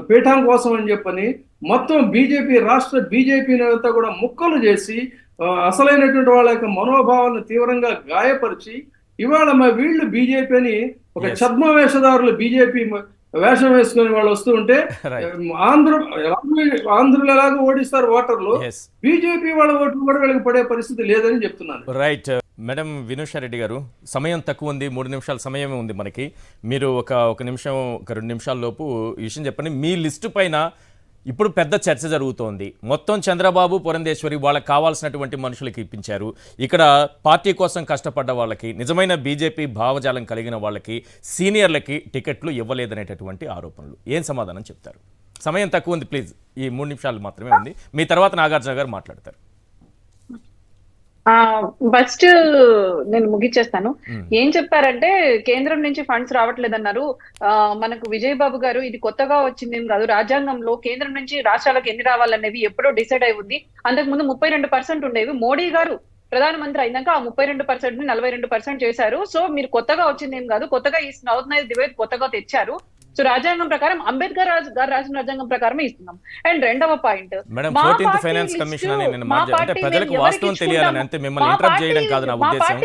పీఠం కోసం అని చెప్పని మొత్తం బీజేపీ రాష్ట్ర బీజేపీని అంతా కూడా ముక్కలు చేసి అసలైనటువంటి వాళ్ళ యొక్క మనోభావాలను తీవ్రంగా గాయపరిచి ఇవాళ మా వీళ్ళు బీజేపీని ఒక Yes. ఛద్మ వేషధారులు బీజేపీ వేషం వేసుకొని వాళ్ళు వస్తూ ఉంటే Right. ఆంధ్రులు ఎలాగో ఓడిస్తారు ఓటర్లు, Yes. బీజేపీ వాళ్ళ ఓట్లు కూడా వీళ్ళకి పడే పరిస్థితి లేదని చెప్తున్నాను. రైట్ మేడం వినూషారెడ్డి గారు, సమయం తక్కువ ఉంది, 3 నిమిషాల సమయమే ఉంది మనకి. మీరు ఒక నిమిషం 2 నిమిషాల లోపు ఈ విషయం చెప్పండి. మీ లిస్టు పైన ఇప్పుడు పెద్ద చర్చ జరుగుతోంది. మొత్తం చంద్రబాబు, పురంధేశ్వరి వాళ్ళకి కావాల్సినటువంటి మనుషులకి ఇప్పించారు. ఇక్కడ పార్టీ కోసం కష్టపడ్డ వాళ్ళకి, నిజమైన బీజేపీ భావజాలం కలిగిన వాళ్ళకి, సీనియర్లకి టికెట్లు ఇవ్వలేదనేటటువంటి ఆరోపణలు. ఏం సమాధానం చెప్తారు? సమయం తక్కువ ఉంది, ప్లీజ్ ఈ 3 నిమిషాలు మాత్రమే ఉంది. మీ తర్వాత నాగార్జున గారు మాట్లాడతారు. ఫస్ట్ నేను ముగిచ్చేస్తాను. ఏం చెప్పారంటే కేంద్రం నుంచి ఫండ్స్ రావట్లేదన్నారు. మనకు విజయ్ బాబు గారు ఇది కొత్తగా వచ్చిందేం కాదు. రాజ్యాంగంలో కేంద్రం నుంచి రాష్ట్రాలకు ఎన్ని రావాలనేవి ఎప్పుడో డిసైడ్ అయి ఉంది. అంతకు ముందు 32% ఉండేవి. మోడీ గారు ప్రధానమంత్రి అయినాక ఆ 32% ని 42% చేశారు. సో మీరు కొత్తగా వచ్చిందేం కాదు. కొత్తగా ఈ నవోత్నయ డిబేట్ కొత్తగా తెచ్చారు. సో రాజ్యాంగం ప్రకారం అంబేద్కర్ గారు రాసిన రాజ్యాంగం ప్రకారమే ఇస్తున్నాం. అండ్ రెండవ point, madam 14th finance commission అని నేను అంటే ప్రజలకు వాస్తవం తెలియాలని, అంతే మిమ్మల్ని ఇంటరప్ట్ చేయడం కాదు నా ఉద్దేశం.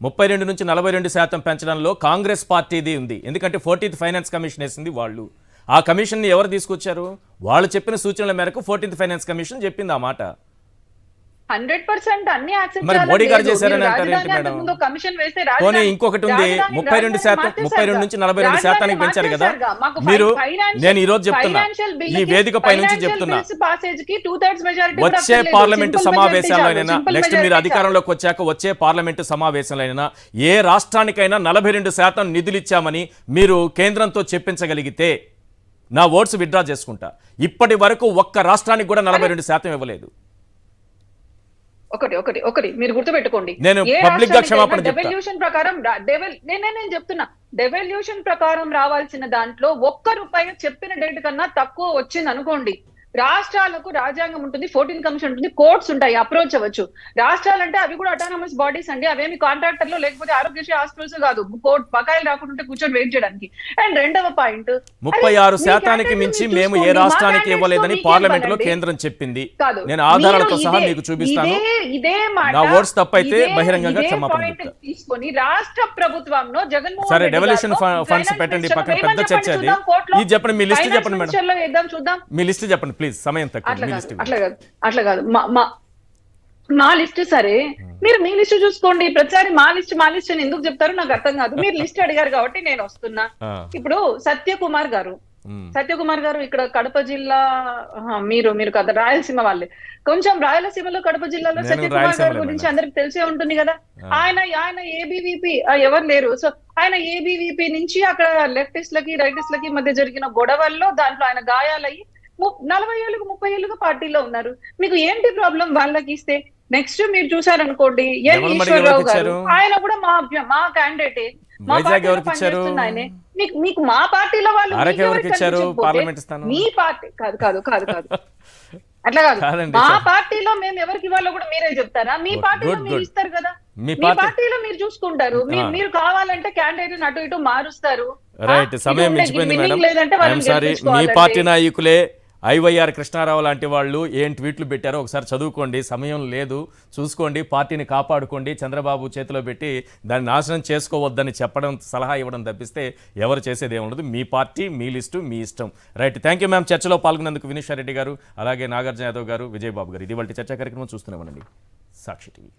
32 నుంచి 42% పెంచడంలో కాంగ్రెస్ పార్టీది ఉంది. ఎందుకంటే 14th ఫైనాన్స్ కమిషన్ వేసింది వాళ్ళు. ఆ కమిషన్ ని ఎవరు తీసుకొచ్చారు? వాళ్ళు చెప్పిన సూచనల మేరకు 14th ఫైనాన్స్ కమిషన్ చెప్పింది ఆ మాట. 100% అన్ని యాక్సెప్ట్ మరి చేయాలని మోడీ గారు లేదు. చేశారని మీరు అంటారు ఏంటి రాజధాని మేడం? ముందు కమిషన్ వేస్తే పోనీ రాజధాని- ఇంకొకటి ఉంది, రాజధాని 32% నుంచి 42% పెంచారు కదా. మాకు మీరు ఫైనాన్షియల్- నేను ఈ రోజు చెప్తున్నా, ఫైనాన్షియల్ ఈ బిల్లుకి వేదిక పై నుంచి ఫైనాన్షియల్ చెప్తున్నా, బిల్స్ పాసేజ్ కి 2/3 మెజారిటీ వచ్చే పార్లమెంటు సమావేశాలైనా, నెక్స్ట్ మీరు అధికారంలోకి వచ్చాక వచ్చే పార్లమెంటు సమావేశాలైనా ఏ రాష్ట్రానికైనా 42% నిధులు ఇచ్చామని మీరు కేంద్రంతో చెప్పించగలిగితే నా ఓట్స్ విత్డ్రా చేసుకుంటా. ఇప్పటి వరకు ఒక్క రాష్ట్రానికి కూడా 42% ఇవ్వలేదు. ఒకటి మీరు గుర్తుపెట్టుకోండి. నేను ఏ పబ్లిక్ గా రాష్ట్రానికైనా క్షమాపణ చెప్తా. డెవల్యూషన్ ప్రకారం నేను చెప్తున్నా, డెవల్యూషన్ ప్రకారం రావాల్సిన దాంట్లో ₹1 చెప్పిన డేట్ కన్నా తక్కువ వచ్చింది అనుకోండి, రాష్ట్రాలకు రాజ్యాంగం ఉంటుంది, 14th కమిషన్ ఉంటుంది, కోర్ట్స్ ఉంటాయి, అప్రోచ్ అవ్వచ్చు. రాష్ట్రాలంటే అవి కూడా అటానమస్ బాడీస్ అండి. అవేమి కాంట్రాక్టర్లు లేకపోతే ఆరోగ్యశ్రీ హాస్పిటల్స్ కాదు, కోర్ట్ బకాయిలు రాకుండా కూర్చొని వెయిట్ చేయడానికి. అండ్ రెండవ పాయింట్, 36% మించి మేము ఏ రాష్ట్రానికి ఇవ్వలేదని పార్లమెంట్ లో కేంద్రం చెప్పింది. నేను ఆధారాలతో సహా మీకు చూపిస్తాను. ఇదే మాట నా ఓట్స్ తప్పైతే బహిరంగంగా క్షమాపణ చెప్తా. తీసుకొని రాష్ట్ర ప్రభుత్వంలో జగన్మోహన్ సరే, రెడ్డి డెవల్యూషన్ గారు ఫండ్స్ ఫైనాన్స్ పెట్టండి మినిస్టర్ పక్కన, పెద్ద వేయమని చర్చ అది. చూద్దాం కోర్టులో. ఇది చెప్పండి, మీ లిస్ట్ ఫైనాన్స్ చెప్పండి మేడం. మినిస్టర్లో వేద్దాం చూద్దాం. మీ లిస్ట్ చెప్పండి ప్లీజ్, సమయం తక్కువ. మీ లిస్ట్ ఇవ్వండి. అట్లా కాదు మా లిస్ట్ సరే, మీరు మీ లిస్ట్ చూసుకోండి. ప్రతిసారి మా లిస్ట్ అని ఎందుకు చెప్తారో నాకు అర్థం కాదు. మీరు లిస్ట్ అడిగారు కాబట్టి నేను వస్తున్నా. ఇప్పుడు సత్యకుమార్ గారు ఇక్కడ కడప జిల్లా, మీరు కదా రాయలసీమ వాళ్ళే. కొంచెం రాయలసీమలో కడప జిల్లాలో నేను సత్యకుమార్ గారి రాయలసీమలో గురించి మేడం. అందరికి తెలిసే ఉంటుంది కదా. ఆయన ఏబీవీపీ ఎవరు లేరు. సో ఆయన ఏబీవీపీ నుంచి అక్కడ లెఫ్టిస్ట్లకి రైటిస్ట్లకి మధ్య జరిగిన గొడవల్లో దాంట్లో ఆయన గాయాలయ్యి 40 ఏళ్ళుగా 30 ఏళ్ళుగా పార్టీలో ఉన్నారు. మీకు ఏంటి ప్రాబ్లం వాళ్ళకి ఇస్తే? నెక్స్ట్ మీరు చూసారనుకోండి ఎన్ ఈశ్వరరావు గారు, ఆయన కూడా మా క్యాండిడేటే. మా వైజాగ్ పార్టీలో ఎవరికి ఇచ్చారు? పనిచేస్తున్న ఆయనే. మీకు మా పార్టీలో వాళ్ళు అరకు మీకు ఎవరికి ఎవరికి ఇచ్చారు కనిపించకపోతే పార్లమెంట్ స్థానం? మీ పార్టీ కాదు అట్లా కాదు. కాదండి, మా సార్. పార్టీలో మేము ఎవరికి ఇవ్వాలో కూడా మీరే చెప్తారా? మీ Good, పార్టీలో good, మీరు good. ఇస్తారు కదా. మీ మీ పార్టీ పార్టీలో మీరు చూసుకుంటారు. మీరు కావాలంటే క్యాండిడేట్ అటు ఇటు మారుస్తారు. రైట్, ఇది సమయం ఉండే మించిపోయింది winning మేడం. లేదంటే వాళ్ళని ఐఎమ్ సారీ, మీ గెలిపించుకోవాలంటే. పార్టీ నాయకులే ఐవైఆర్ కృష్ణారావు లాంటి వాళ్ళు ఏం ట్వీట్లు పెట్టారో ఒకసారి చదువుకోండి. సమయం లేదు, చూసుకోండి. పార్టీని కాపాడుకోండి. చంద్రబాబు చేతిలో పెట్టి దాన్ని నాశనం చేసుకోవద్దని చెప్పడం, సలహా ఇవ్వడం తప్పిస్తే ఎవరు చేసేది ఏముండదు. మీ పార్టీ, మీ లిస్టు, మీ ఇష్టం. Right, thank you ma'am. చర్చలో పాల్గొన్నందుకు వినూషారెడ్డి గారు, అలాగే నాగార్జున యాదవ్ గారు, విజయబాబు గారు. ఇది వాళ్ళ చర్చా కార్యక్రమం చూస్తూనే ఉండండి సాక్షి టీవీ.